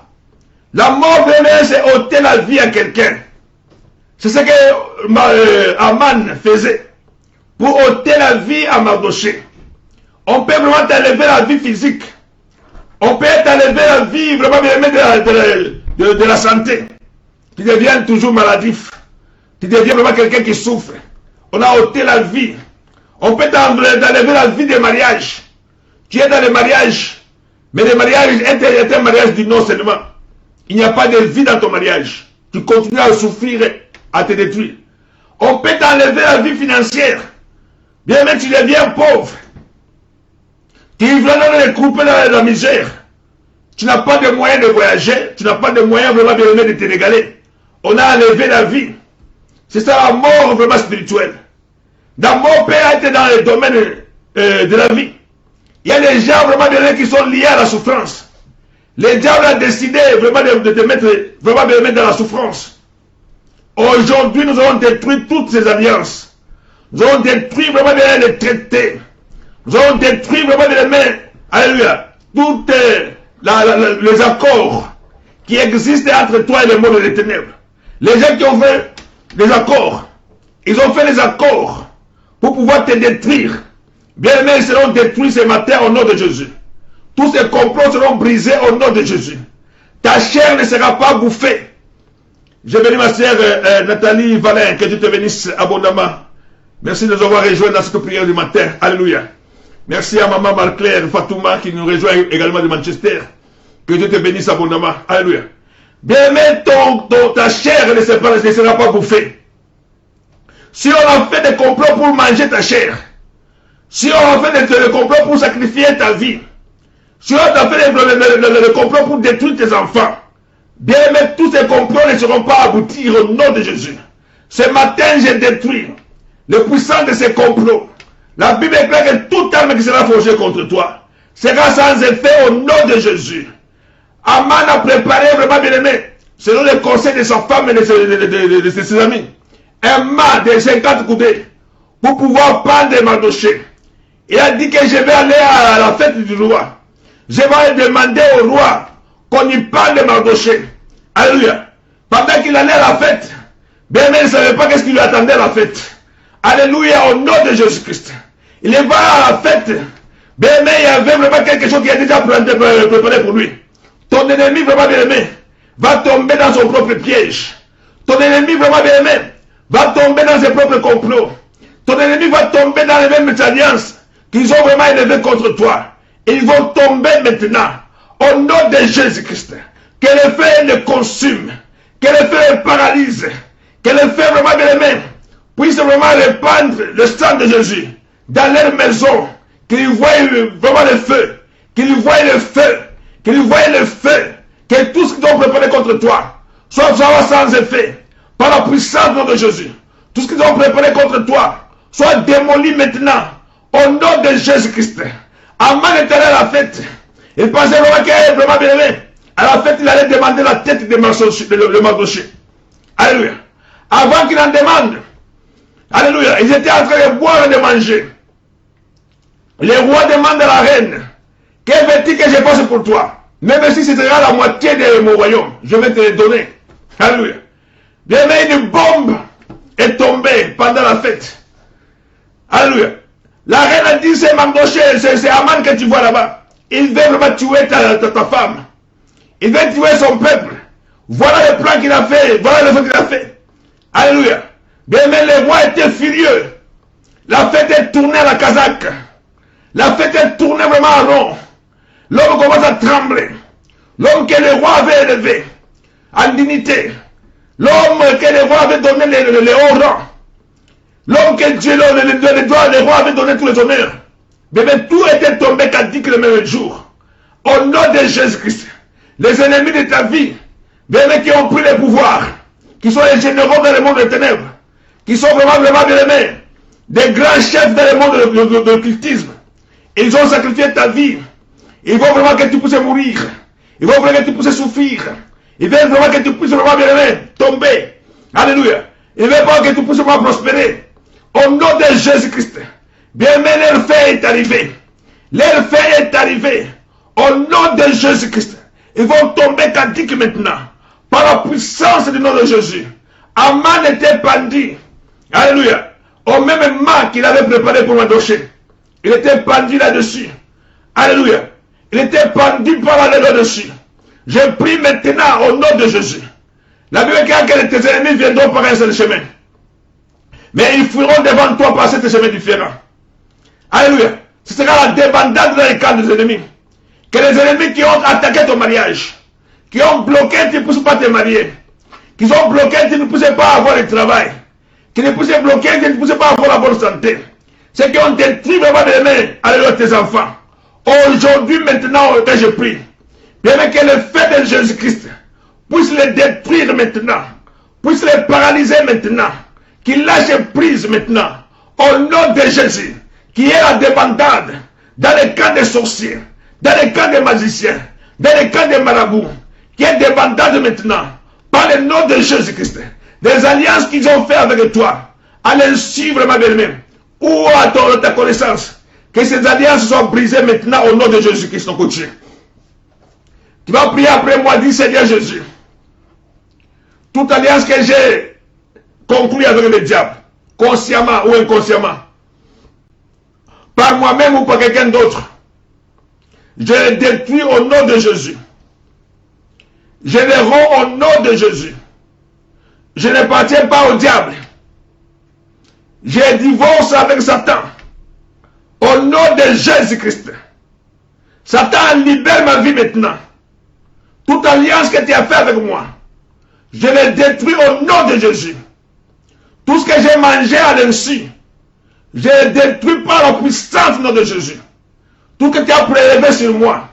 La mort, c'est ôter la vie à quelqu'un. C'est ce que Aman faisait pour ôter la vie à Mardochée. On peut vraiment t'enlever la vie physique. On peut t'enlever la vie vraiment de la santé. Tu deviens toujours maladif. Tu deviens vraiment quelqu'un qui souffre. On a ôté la vie. On peut t'enlever la vie des mariages. Tu es dans le mariage. Mais le mariage est un mariage du non seulement. Il n'y a pas de vie dans ton mariage. Tu continues à souffrir, à te détruire. On peut t'enlever la vie financière. Bien même tu deviens pauvre. Tu es vraiment dans les couples dans la misère. Tu n'as pas de moyens de voyager. Tu n'as pas de moyens vraiment de te régaler. On a enlevé la vie. C'est ça la mort vraiment spirituelle. La mort peut être dans le domaine de la vie. Il y a des gens vraiment qui sont liés à la souffrance. Les diables ont décidé vraiment de te mettre dans la souffrance. Aujourd'hui, nous avons détruit toutes ces alliances. Nous avons détruit vraiment les traités. Nous avons détruit vraiment les mains. Alléluia. Tous les accords qui existent entre toi et le monde des ténèbres. Les gens qui ont fait des accords, ils ont fait des accords pour pouvoir te détruire. Bien aimés, ils seront détruits ce matin au nom de Jésus. Tous ces complots seront brisés au nom de Jésus. Ta chair ne sera pas bouffée. Je bénis ma sœur Nathalie Valin, que Dieu te bénisse abondamment. Merci de nous avoir rejoints dans cette prière du matin. Alléluia. Merci à maman Marclaire Fatouma qui nous rejoint également de Manchester. Que Dieu te bénisse abondamment. Alléluia. Bien aimé, ta chair ne sera pas bouffée. Si on a fait des complots pour manger ta chair, si on a fait des complots pour sacrifier ta vie, si on a fait des complots pour détruire tes enfants, bien aimé, tous ces complots ne seront pas aboutir au nom de Jésus. Ce matin, j'ai détruit le puissant de ces complots. La Bible est claire que toute arme qui sera forgée contre toi sera sans effet au nom de Jésus. Aman a préparé vraiment bien aimé, selon les conseils de sa femme et de ses amis, un mât de 50 coudées pour pouvoir prendre Mardochée. Il a dit que je vais aller à la fête du roi. Je vais demander au roi qu'on y parle de Mardochée. Alléluia. Pendant qu'il allait à la fête, bien aimé, il ne savait pas qu'est-ce qui lui attendait à la fête. Alléluia, au nom de Jésus-Christ. Il va à la fête. Bien aimé, il y avait vraiment quelque chose qui a déjà préparé pour lui. Ton ennemi vraiment bien aimé va tomber dans son propre piège. Ton ennemi vraiment bien aimé va tomber dans ses propres complots. Ton ennemi va tomber dans les mêmes alliances qu'ils ont vraiment élevées contre toi. Ils vont tomber maintenant au nom de Jésus-Christ. Que le feu les consume, que le feu les paralyse, que le feu vraiment bien aimé puisse vraiment répandre le sang de Jésus dans leur maison, qu'ils voient vraiment le feu, qu'ils voient le feu, qu'ils voient le feu, que tout ce qu'ils ont préparé contre toi soit sans effet, par la puissance de Jésus. Tout ce qu'ils ont préparé contre toi soit démoli maintenant, au nom de Jésus-Christ. Aman était allé à la fête, il pensait vraiment qu'il est vraiment bien aimé. À la fête, il allait demander la tête de Mardochée. Alléluia. Avant qu'il en demande, alléluia, ils étaient en train de boire et de manger. Le roi demande à la reine, que veux-tu que je fasse pour toi? Même si ce sera la moitié de mon royaume, je vais te le donner. Alléluia. Bien, mais une bombe est tombée pendant la fête. Alléluia. La reine a dit, c'est Mardochée, c'est Aman que tu vois là-bas. Il veut vraiment tuer ta femme. Il veut tuer son peuple. Voilà le plan qu'il a fait. Voilà le fait qu'il a fait. Alléluia. Bien, mais le roi était furieux. La fête est tournée à la casaque. La fête est tournée vraiment en rond. L'homme commence à trembler. L'homme que le roi avait élevé en dignité. L'homme que le roi avait donné le haut rang. L'homme que Dieu, le roi avait donné tous les honneurs. Mais tout était tombé caduc le même jour. Au nom de Jésus-Christ. Les ennemis de ta vie, bien qui ont pris le pouvoir, qui sont les généraux dans le monde des ténèbres, qui sont vraiment bien aimés, des grands chefs dans le monde de l'occultisme. Ils ont sacrifié ta vie. Ils veulent vraiment que tu puisses mourir. Ils veulent vraiment que tu puisses souffrir. Ils veulent vraiment que tu puisses vraiment bien aimé, tomber. Alléluia. Ils veulent pas que tu puisses vraiment prospérer. Au nom de Jésus-Christ. Bien aimé, leur fin est arrivé. Leur fin est arrivé. Au nom de Jésus-Christ. Ils vont tomber caducs maintenant. Par la puissance du nom de Jésus. Aman était pendu. Alléluia. Au même mât qu'il avait préparé pour Mardochée. Il était pendu là-dessus. Alléluia. Il était pendu par là-dessus. Je prie maintenant au nom de Jésus. La Bible dit que tes ennemis viendront par un seul chemin. Mais ils fuiront devant toi par cet chemin différent. Alléluia. Ce sera la débandade dans les camps des ennemis. Que les ennemis qui ont attaqué ton mariage, qui ont bloqué, tu ne puisses pas te marier, qui ont bloqué, tu ne puisses pas avoir le travail, qui ne puissent bloquer, tu ne puisses pas avoir la bonne santé. Ceux qui ont détruit vraiment les mains, alléluia, tes enfants. Aujourd'hui, maintenant, que je prie, bien que le feu de Jésus-Christ puisse les détruire maintenant, puisse les paralyser maintenant, qu'il lâche prise maintenant, au nom de Jésus, qui est la débandade dans les camps des sorciers, dans les camps des magiciens, dans les camps des marabouts, qui est débandade maintenant, par le nom de Jésus-Christ, des alliances qu'ils ont fait avec toi, à l'insu vraiment bien-aimé, ou à ta connaissance, que ces alliances soient brisées maintenant au nom de Jésus-Christ, ton coach. Tu vas prier après moi, dis Seigneur Jésus, toute alliance que j'ai conclue avec le diable, consciemment ou inconsciemment, par moi-même ou par quelqu'un d'autre, je les détruis au nom de Jésus. Je les romps au nom de Jésus. Je n'appartiens pas au diable. Je divorce avec Satan. Au nom de Jésus-Christ. Satan libère ma vie maintenant. Toute alliance que tu as fait avec moi, je les détruis au nom de Jésus. Tout ce que j'ai mangé à l'insu, je les détruis par la puissance du nom de Jésus. Tout ce que tu as prélevé sur moi,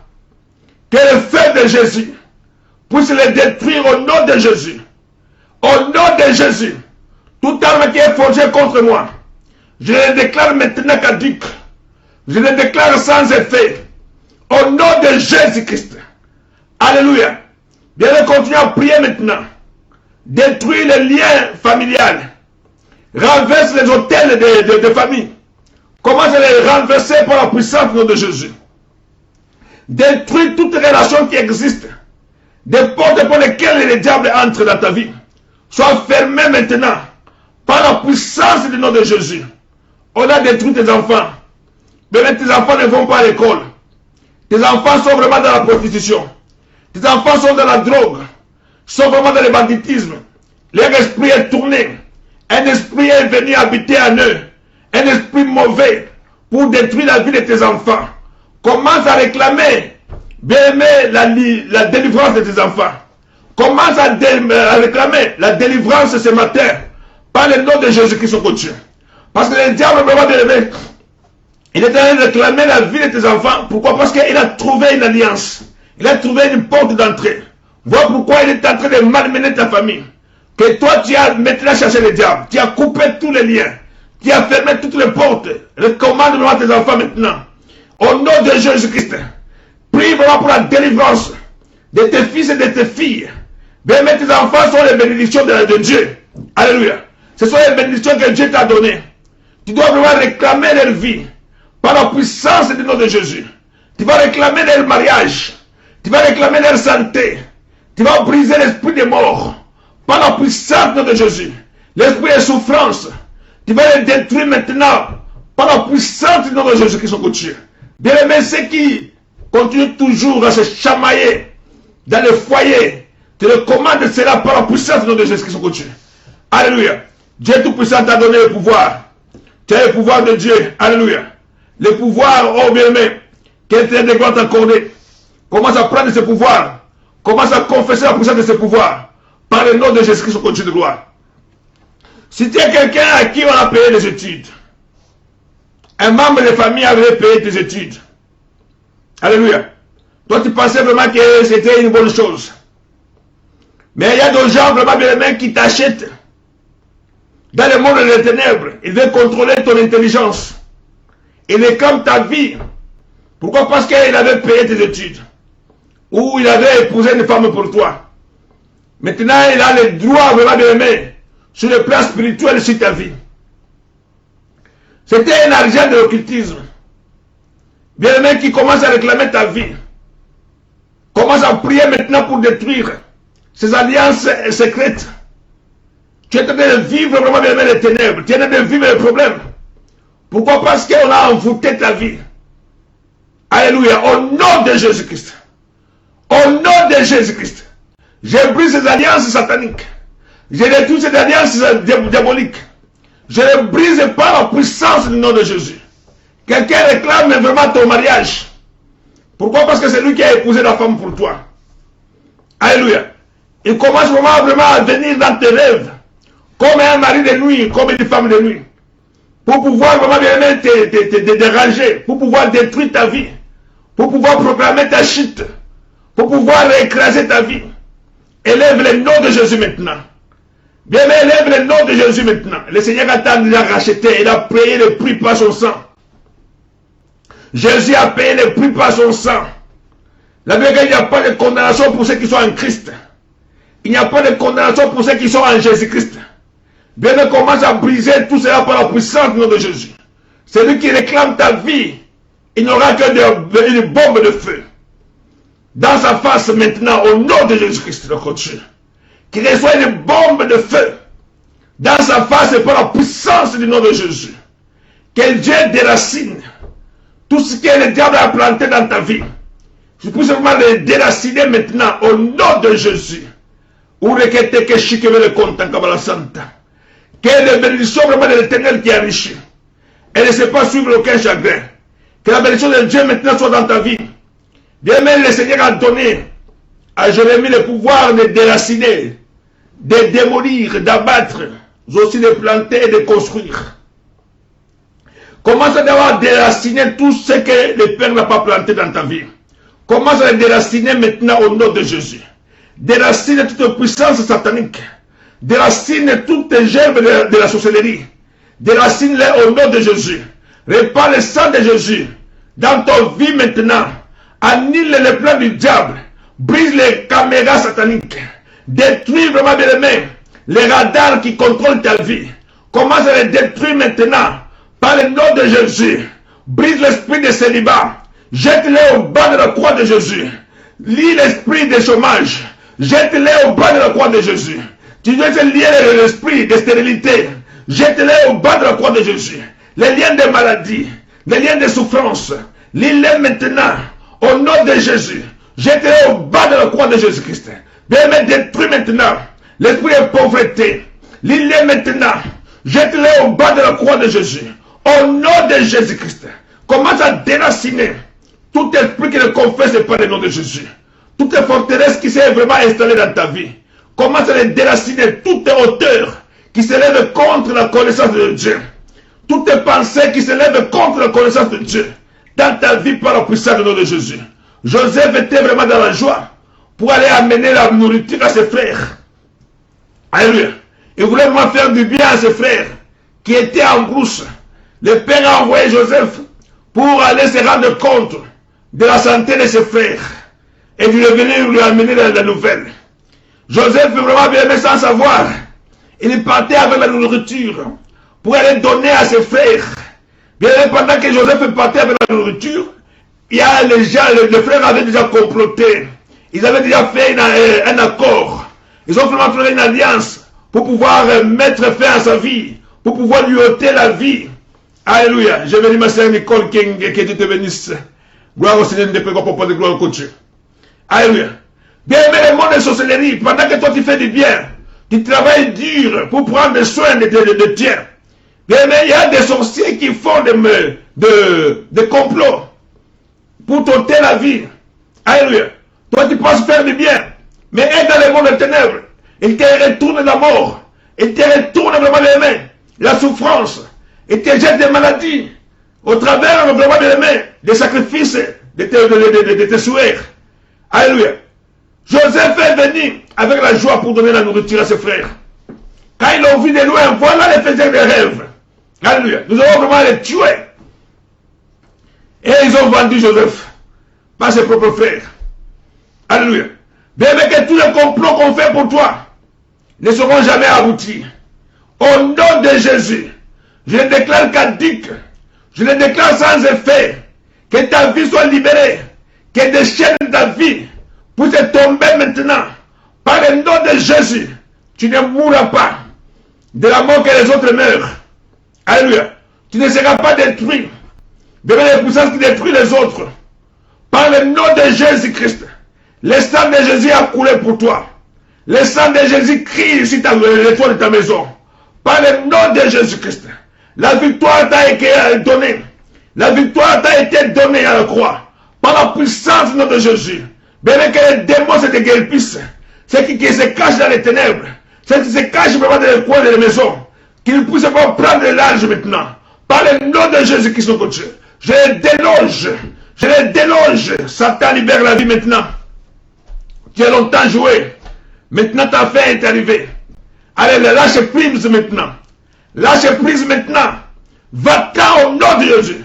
que le feu de Jésus puisse les détruire au nom de Jésus. Au nom de Jésus, toute arme qui est forgée contre moi, je les déclare maintenant caduques. Je les déclare sans effet. Au nom de Jésus-Christ. Alléluia. Bien, continuer à prier maintenant. Détruire les liens familiales. Renverse les hôtels de famille. Commence à les renverser par la puissance du nom de Jésus. Détruire toute relation qui existe. Des portes par lesquelles les diables entrent dans ta vie. Sois fermé maintenant par la puissance du nom de Jésus. On a détruit tes enfants. Mais tes enfants ne vont pas à l'école. Tes enfants sont vraiment dans la prostitution. Tes enfants sont dans la drogue. Sont vraiment dans le banditisme. Leur esprit est tourné. Un esprit est venu habiter en eux. Un esprit mauvais pour détruire la vie de tes enfants. Commence à réclamer, bien aimé, la délivrance de tes enfants. Commence à réclamer la délivrance ce matin par le nom de Jésus-Christ au Dieu. Parce que le diable vraiment bien aimé, il est en train de réclamer la vie de tes enfants. Pourquoi? Parce qu'il a trouvé une alliance. Il a trouvé une porte d'entrée. Voilà pourquoi il est en train de malmener ta famille. Que toi, tu as maintenant cherché le diable. Tu as coupé tous les liens. Tu as fermé toutes les portes. Recommande vraiment à tes enfants maintenant. Au nom de Jésus-Christ. Prie vraiment pour la délivrance de tes fils et de tes filles. Bien, mais tes enfants sont les bénédictions de Dieu. Alléluia. Ce sont les bénédictions que Dieu t'a données. Tu dois vraiment réclamer leur vie. Par la puissance du nom de Jésus. Tu vas réclamer leur mariage. Tu vas réclamer leur santé. Tu vas briser l'esprit des morts. Par la puissance du nom de Jésus. L'esprit de souffrance. Tu vas les détruire maintenant. Par la puissance du nom de Jésus qui sont Dieu. Bien aimé, ceux qui continuent toujours à se chamailler dans le foyer. Tu le commandes cela par la puissance du nom de Jésus qui sont Dieu. Alléluia. Dieu Tout-Puissant t'a donné le pouvoir. Tu as le pouvoir de Dieu. Alléluia. Le pouvoir, oh bien-aimé, qu'Éternel de gloire t'accordé. Commence à prendre ce pouvoir. Commence à confesser la puissance de ce pouvoir. Par le nom de Jésus-Christ au Dieu de gloire. Si tu es quelqu'un à qui on a payé des études, un membre de famille avait payé tes études. Alléluia. Toi, tu pensais vraiment que c'était une bonne chose. Mais il y a des gens vraiment bien-aimés qui t'achètent. Dans le monde des ténèbres, ils veulent contrôler ton intelligence. Il réclame ta vie. Pourquoi? Parce qu'il avait payé tes études. Ou il avait épousé une femme pour toi. Maintenant, il a le droit vraiment bien aimé sur le plan spirituel sur ta vie. C'était un argent de l'occultisme. Bien aimé qui commence à réclamer ta vie. Commence à prier maintenant pour détruire ces alliances secrètes. Tu es en train de vivre vraiment bien aimé les ténèbres. Tu es en train de vivre les problèmes. Pourquoi? Parce qu'on a envoûté ta vie. Alléluia. Au nom de Jésus-Christ. Au nom de Jésus-Christ. Je brise ces alliances sataniques. Je détruis ces alliances diaboliques. Je les brise par la puissance du nom de Jésus. Quelqu'un réclame vraiment ton mariage. Pourquoi? Parce que c'est lui qui a épousé la femme pour toi. Alléluia. Il commence vraiment à venir dans tes rêves. Comme un mari de nuit, comme une femme de nuit. Pour pouvoir vraiment bien te déranger. Pour pouvoir détruire ta vie. Pour pouvoir proclamer ta chute. Pour pouvoir écraser ta vie. Élève le nom de Jésus maintenant. Bien, mais élève le nom de Jésus maintenant. Le Seigneur a déjà racheté. Il a payé le prix par son sang. Jésus a payé le prix par son sang. La vérité, il n'y a pas de condamnation pour ceux qui sont en Christ. Il n'y a pas de condamnation pour ceux qui sont en Jésus-Christ. Bien, on commence à briser tout cela par la puissance du nom de Jésus. Celui qui réclame ta vie, il n'aura que une bombe de feu. Dans sa face maintenant, au nom de Jésus-Christ, notre Dieu. Qu'il reçoit une bombe de feu. Dans sa face et par la puissance du nom de Jésus. Que Dieu déracine tout ce que le diable a planté dans ta vie. Je peux seulement le déraciner maintenant au nom de Jésus. Ou requêter que chique le compte en Kabbalah Santa. Que la bénédiction vraiment de l'Éternel qui est riche. Elle ne sait pas suivre aucun chagrin. Que la bénédiction de Dieu maintenant soit dans ta vie. Bien même le Seigneur a donné à Jérémie le pouvoir de déraciner, de démolir, d'abattre, aussi de planter et de construire. Commence à devoir déraciner tout ce que le Père n'a pas planté dans ta vie. Commence à le déraciner maintenant au nom de Jésus. Déracine toute puissance satanique. Déracine toutes les gerbes de la sorcellerie. Déracine-les au nom de Jésus. Répand le sang de Jésus dans ton vie maintenant. Annule les plans du diable. Brise les caméras sataniques. Détruis vraiment bien aimé les radars qui contrôlent ta vie. Commence à les détruire maintenant. Par le nom de Jésus. Brise l'esprit de célibat. Jette-les au bas de la croix de Jésus. Lie l'esprit de chômage. Jette-les au bas de la croix de Jésus. Tu dois te lier l'esprit de stérilité. Jette-les au bas de la croix de Jésus. Les liens de maladie, les liens de souffrance. Lie-les maintenant au nom de Jésus. Jette-les au bas de la croix de Jésus-Christ. Bien, détruis maintenant l'esprit de pauvreté. Lie-les maintenant. Jette-les au bas de la croix de Jésus. Au nom de Jésus-Christ. Commence à déraciner tout esprit qui ne confesse pas le nom de Jésus. Toute forteresse qui s'est vraiment installée dans ta vie. Commence à les déraciner. Toute hauteur qui s'élève contre la connaissance de Dieu. Toutes les pensées qui s'élèvent contre la connaissance de Dieu. Dans ta vie par la puissance du nom de Jésus. Joseph était vraiment dans la joie pour aller amener la nourriture à ses frères. Alléluia. Il voulait vraiment faire du bien à ses frères qui étaient en brousse. Le père a envoyé Joseph pour aller se rendre compte de la santé de ses frères. Et il est venu lui amener la nouvelle. Joseph vraiment bien aimé sans savoir. Il partait avec la nourriture pour aller donner à ses frères. Bien aimé, pendant que Joseph partait avec la nourriture, il y a les gens, les frères avaient déjà comploté. Ils avaient déjà fait un accord. Ils ont vraiment fait une alliance pour pouvoir mettre fin à sa vie, pour pouvoir lui ôter la vie. Alléluia. Je bénis ma sœur Nicole King, que Dieu te bénisse. Gloire au Seigneur, de papa de gloire au Dieu. Alléluia. Bien aimé, le monde de sorcellerie, pendant que toi tu fais du bien, tu travailles dur pour prendre soin de tiens. Bien aimé, il y a des sorciers qui font des complots pour t'ôter la vie. Alléluia. Toi tu penses faire du bien, mais est dans le monde des ténèbres. Il te retourne la mort. Il te retourne vraiment les mains, la souffrance. Il te jette des maladies au travers vraiment des mains, des sacrifices de tes souhaits. Alléluia. Joseph est venu avec la joie pour donner la nourriture à ses frères. Quand ils l'ont vu de loin, voilà les faiseurs des rêves. Alléluia. Nous allons vraiment les tuer. Et ils ont vendu Joseph par ses propres frères. Alléluia. Bien que tous les complots qu'on fait pour toi ne seront jamais aboutis. Au nom de Jésus, je le déclare caduque. Je le déclare sans effet. Que ta vie soit libérée. Que des chaînes de ta vie puissent tomber maintenant. Par le nom de Jésus, tu ne mourras pas de la mort que les autres meurent. Alléluia. Tu ne seras pas détruit. Devant les puissances qui détruisent les autres. Par le nom de Jésus-Christ. Le sang de Jésus a coulé pour toi. Le sang de Jésus crie sur le toit de ta maison. Par le nom de Jésus-Christ. La victoire t'a été donnée. La victoire t'a été donnée à la croix. Par la puissance du nom de Jésus. Bien que les démons se déguerpissent. Ceux qui se cachent dans les ténèbres. Ceux qui se cachent vraiment dans les coins de la maison. Qu'ils ne puissent pas prendre l'âge maintenant. Par le nom de Jésus-Christ, notre Dieu. Je les déloge. Je les déloge. Satan libère la vie maintenant. Tu as longtemps joué. Maintenant ta fin est arrivée. Allez, lâche prise maintenant. Lâche prise maintenant. Va-t'en au nom de Jésus.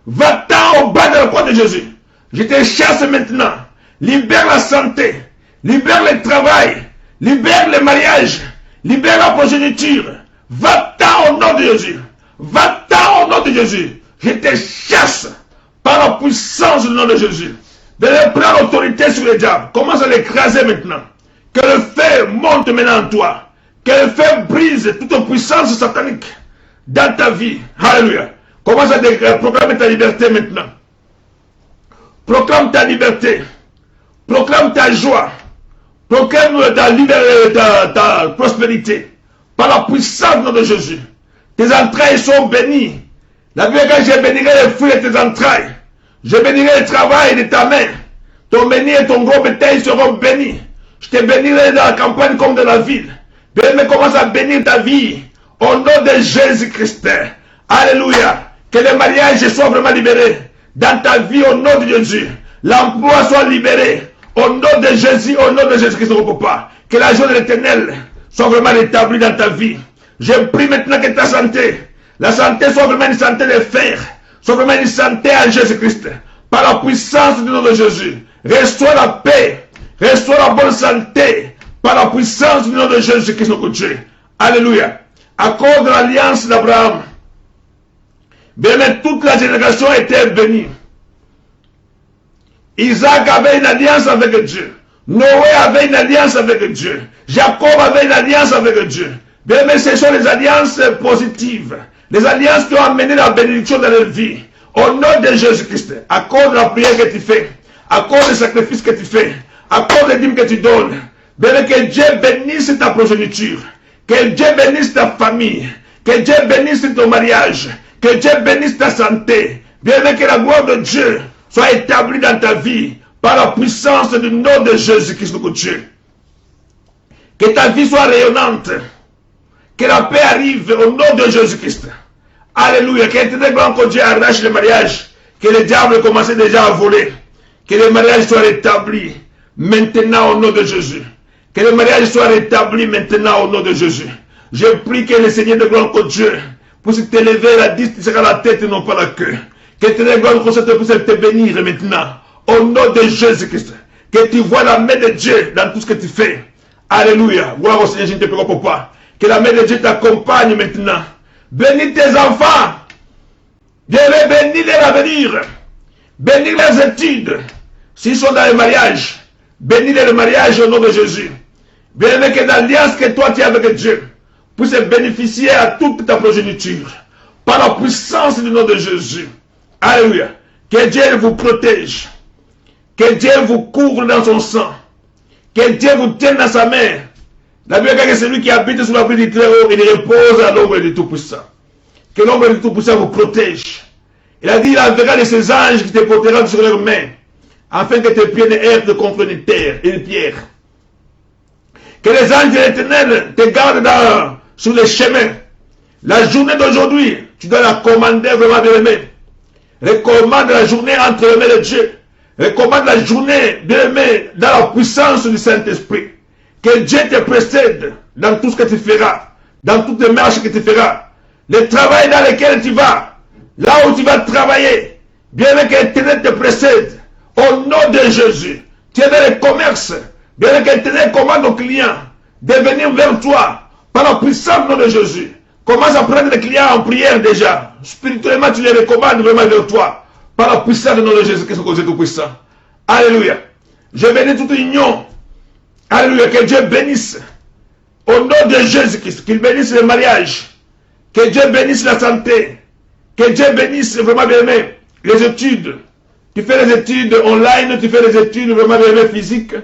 Va-t'en au bas de la croix de Jésus. Je te chasse maintenant. Libère la santé. Libère le travail. Libère le mariage. Libère la progéniture. Va-t'en au nom de Jésus. Va-t'en au nom de Jésus. Je te chasse par la puissance du nom de Jésus. De prendre l'autorité sur le diable. Commence à l'écraser maintenant. Que le feu monte maintenant en toi. Que le feu brise toute puissance satanique dans ta vie. Alléluia. Commence à proclamer ta liberté maintenant. Proclame ta liberté. Proclame ta joie. Proclame ta prospérité. Par la puissance du nom de Jésus. Tes entrailles sont bénies. La Bible dit que je bénirai les fruits de tes entrailles. Je bénirai le travail de ta main. Ton béni et ton gros bétail seront bénis. Je te bénirai dans la campagne comme dans la ville. Bien-aimé, commence à bénir ta vie. Au nom de Jésus-Christ. Alléluia. Que le mariage soit vraiment libéré. Dans ta vie, au nom de Jésus. L'emploi soit libéré. Au nom de Jésus, au nom de Jésus-Christ, mon papa. Que la joie de l'éternel soit vraiment rétablie dans ta vie. Je prie maintenant que ta santé, la santé soit vraiment une santé de fer. Soit vraiment une santé à Jésus-Christ. Par la puissance du nom de Jésus. Reçois la paix. Reçois la bonne santé. Par la puissance du nom de Jésus-Christ, notre Dieu. Alléluia. À cause de l'alliance d'Abraham. Bien, mais toute la génération était bénie. Isaac avait une alliance avec Dieu. Noé avait une alliance avec Dieu. Jacob avait une alliance avec Dieu. Bien, mais ce sont les alliances positives. Les alliances qui ont amené la bénédiction dans leur vie. Au nom de Jésus-Christ. À cause de la prière que tu fais. À cause des sacrifices que tu fais. À cause des dîmes que tu donnes. Bien, que Dieu bénisse ta progéniture. Que Dieu bénisse ta famille. Que Dieu bénisse ton mariage. Que Dieu bénisse ta santé. Bien que la gloire de Dieu soit établie dans ta vie par la puissance du nom de Jésus-Christ, notre Dieu. Que ta vie soit rayonnante. Que la paix arrive au nom de Jésus-Christ. Alléluia. Que l'éternel grand Dieu arrache le mariage. Que le diable commence déjà à voler. Que le mariage soit rétabli maintenant au nom de Jésus. Que le mariage soit rétabli maintenant au nom de Jésus. Je prie que le Seigneur de grand Dieu puisse t'élever la dix, tu seras la tête et non pas la queue. Que l'éternel grand Dieu puisse te bénir maintenant. Au nom de Jésus-Christ. Que tu vois la main de Dieu dans tout ce que tu fais. Alléluia. Gloire au Seigneur, je ne te prie pas. Que la main de Dieu t'accompagne maintenant. Bénis tes enfants. Dieu veut bénir leur avenir. Bénis leurs études. S'ils sont dans le mariage, bénis le mariage au nom de Jésus. Bénis que l'alliance que toi tu as avec Dieu puisse bénéficier à toute ta progéniture. Par la puissance du nom de Jésus. Alléluia. Que Dieu vous protège. Que Dieu vous couvre dans son sang. Que Dieu vous tienne dans sa main. La Bible dit que celui qui habite sous l'abri du Très-Haut, il repose à l'ombre du Tout-Puissant. Que l'ombre du Tout-Puissant vous protège. Il a dit, il enverra de ses anges qui te porteront sur leurs mains, afin que tes pieds ne heurtent contre une terre, une pierre. Que les anges de l'Éternel te gardent sur les chemins. La journée d'aujourd'hui, tu dois la commander vraiment bien aimé. Recommande la journée entre les mains de Dieu. Recommande la journée bien aimé dans la puissance du Saint-Esprit. Que Dieu te précède dans tout ce que tu feras, dans toutes les marches que tu feras, le travail dans lequel tu vas, là où tu vas travailler, bien que l'Éternel te précède, au nom de Jésus. Tu es dans le commerce, bien que l'Éternel commande aux clients de venir vers toi, par la puissance du nom de Jésus. Commence à prendre les clients en prière déjà. Spirituellement, tu les recommandes vraiment vers toi, par la puissance du nom de Jésus, qui est tout puissant. Alléluia. Je bénis toute union. Alléluia, que Dieu bénisse au nom de Jésus-Christ, qu'il bénisse le mariage, que Dieu bénisse la santé, que Dieu bénisse vraiment bien aimé les études. Tu fais les études online, tu fais les études vraiment bien aimé physiques,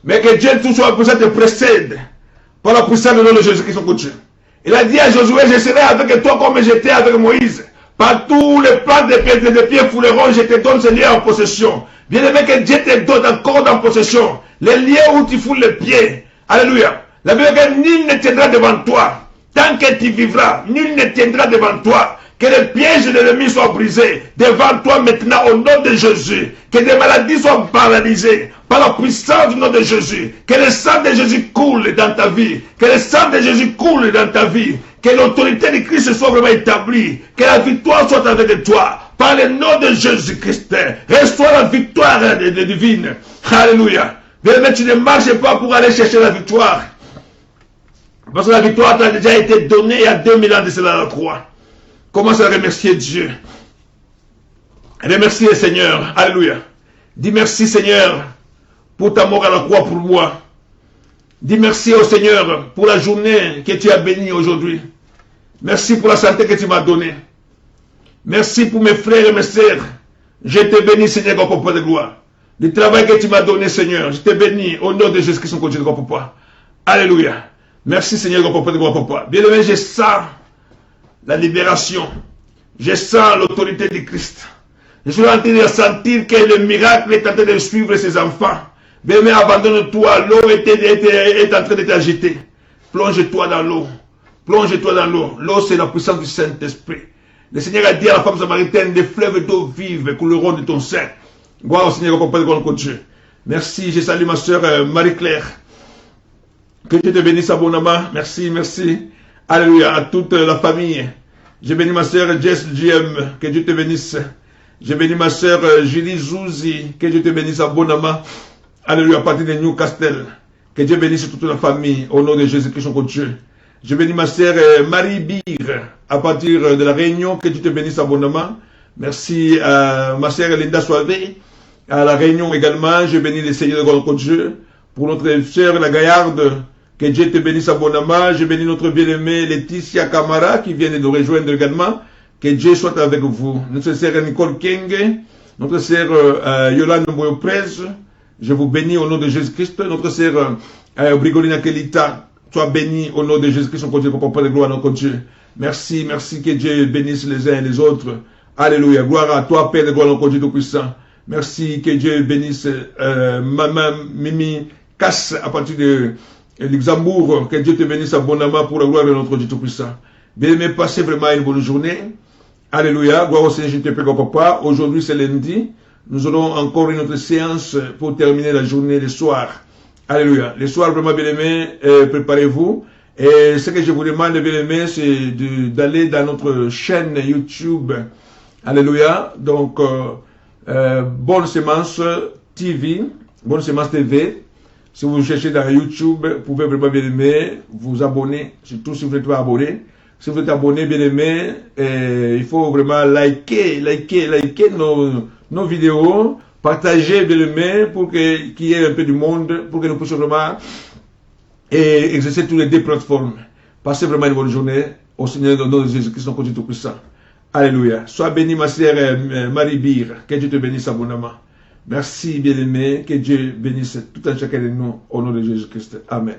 mais que Dieu tout soit pour ça te précède par la puissance du nom de Jésus-Christ, son Dieu. Il a dit à Josué, je serai avec toi comme j'étais avec Moïse. Partout les plans de pieds fouleront, je te donne ce lieu en possession. Bien aimé, que Dieu te donne encore en possession les lieux où tu foules les pieds. Alléluia. La Bible dit que nul ne tiendra devant toi. Tant que tu vivras, nul ne tiendra devant toi. Que les pièges de l'ennemi soient brisés devant toi maintenant au nom de Jésus. Que des maladies soient paralysées par la puissance du nom de Jésus. Que le sang de Jésus coule dans ta vie. Que le sang de Jésus coule dans ta vie. Que l'autorité de Christ soit vraiment établie. Que la victoire soit avec toi. Par le nom de Jésus-Christ. Reçois la victoire divine. Alléluia. Mais tu ne marches pas pour aller chercher la victoire. Parce que la victoire t'a déjà été donnée il y a 2000 ans de cela à la croix. Commence à remercier Dieu. Remercie le Seigneur. Alléluia. Dis merci Seigneur pour ta mort à la croix pour moi. Dis merci au Seigneur pour la journée que tu as bénie aujourd'hui. Merci pour la santé que tu m'as donnée. Merci pour mes frères et mes sœurs. Je te bénis Seigneur, grand papa de gloire. Le travail que tu m'as donné, Seigneur, je te bénis au nom de Jésus-Christ, son Dieu, grand papa. Alléluia. Merci, Seigneur, grand papa, grand papa. Bien aimé, je sens la libération. Je sens l'autorité de Christ. Je suis en train de sentir que le miracle est en train de suivre ses enfants. Bien-aimé, abandonne-toi. L'eau est en train de t'agiter. Plonge-toi dans l'eau. Plonge-toi dans l'eau. L'eau, c'est la puissance du Saint-Esprit. Le Seigneur a dit à la femme samaritaine, des fleuves d'eau vive couleront de ton sein. Gloire au Seigneur, au Père de notre Dieu. Merci, je salue ma soeur Marie-Claire. Que Dieu te bénisse abondamment. Merci, merci. Alléluia, à toute la famille. Je bénis ma soeur Jess GM. Que Dieu te bénisse. Je bénis ma soeur Julie Zouzi. Que Dieu te bénisse abondamment. Alléluia, à partir de Newcastle. Que Dieu bénisse toute la famille. Au nom de Jésus-Christ, notre Dieu. Je bénis ma soeur Marie Bire. À partir de la Réunion. Que Dieu te bénisse abondamment. Merci à ma soeur Linda Soivé. À la Réunion également. Je bénis le Seigneur de notre Dieu. Pour notre soeur la Gaillarde. Que Dieu te bénisse abondamment. Je bénis notre bien-aimée Laetitia Camara qui vient de nous rejoindre également. Que Dieu soit avec vous. Notre sœur Nicole Kenge, notre sœur Yolande Mboyoprez, je vous bénis au nom de Jésus-Christ. Notre sœur Brigolina Kelita, sois bénie au nom de Jésus-Christ. On continue pour porter gloire à notre Dieu. Merci, merci que Dieu bénisse les uns et les autres. Alléluia. Gloire à toi, Père de gloire à notre Dieu Tout-Puissant. Merci que Dieu bénisse Maman Mimi Casse à partir de Luxembourg. Que Dieu te bénisse abondamment pour la gloire de notre Dieu Tout-Puissant. Bien-aimé, passez vraiment une bonne journée. Alléluia. Gloire au Seigneur, je te prie, papa. Aujourd'hui, c'est lundi. Nous aurons encore une autre séance pour terminer la journée le soir. Alléluia. Le soir, vraiment, bien-aimé, préparez-vous. Et ce que je vous demande, bien-aimé, c'est d'aller dans notre chaîne YouTube. Alléluia. Donc, Bonne Semence TV. Bonne Semence TV. Si vous cherchez dans YouTube, vous pouvez vraiment, bien-aimé, vous abonner. Surtout si vous n'êtes pas abonné. Si vous êtes abonné, bien aimé, il faut vraiment liker nos vidéos, partager, bien aimé, pour qu'il y ait un peu du monde, pour que nous puissions vraiment exercer toutes les deux plateformes. Passez vraiment une bonne journée au Seigneur de notre Jésus-Christ, notre Dieu Tout-Puissant. Alléluia. Sois béni, ma sœur Marie Bire. Que Dieu te bénisse abondamment. Merci, bien aimé. Que Dieu bénisse tout un chacun de nous au nom de Jésus-Christ. Amen.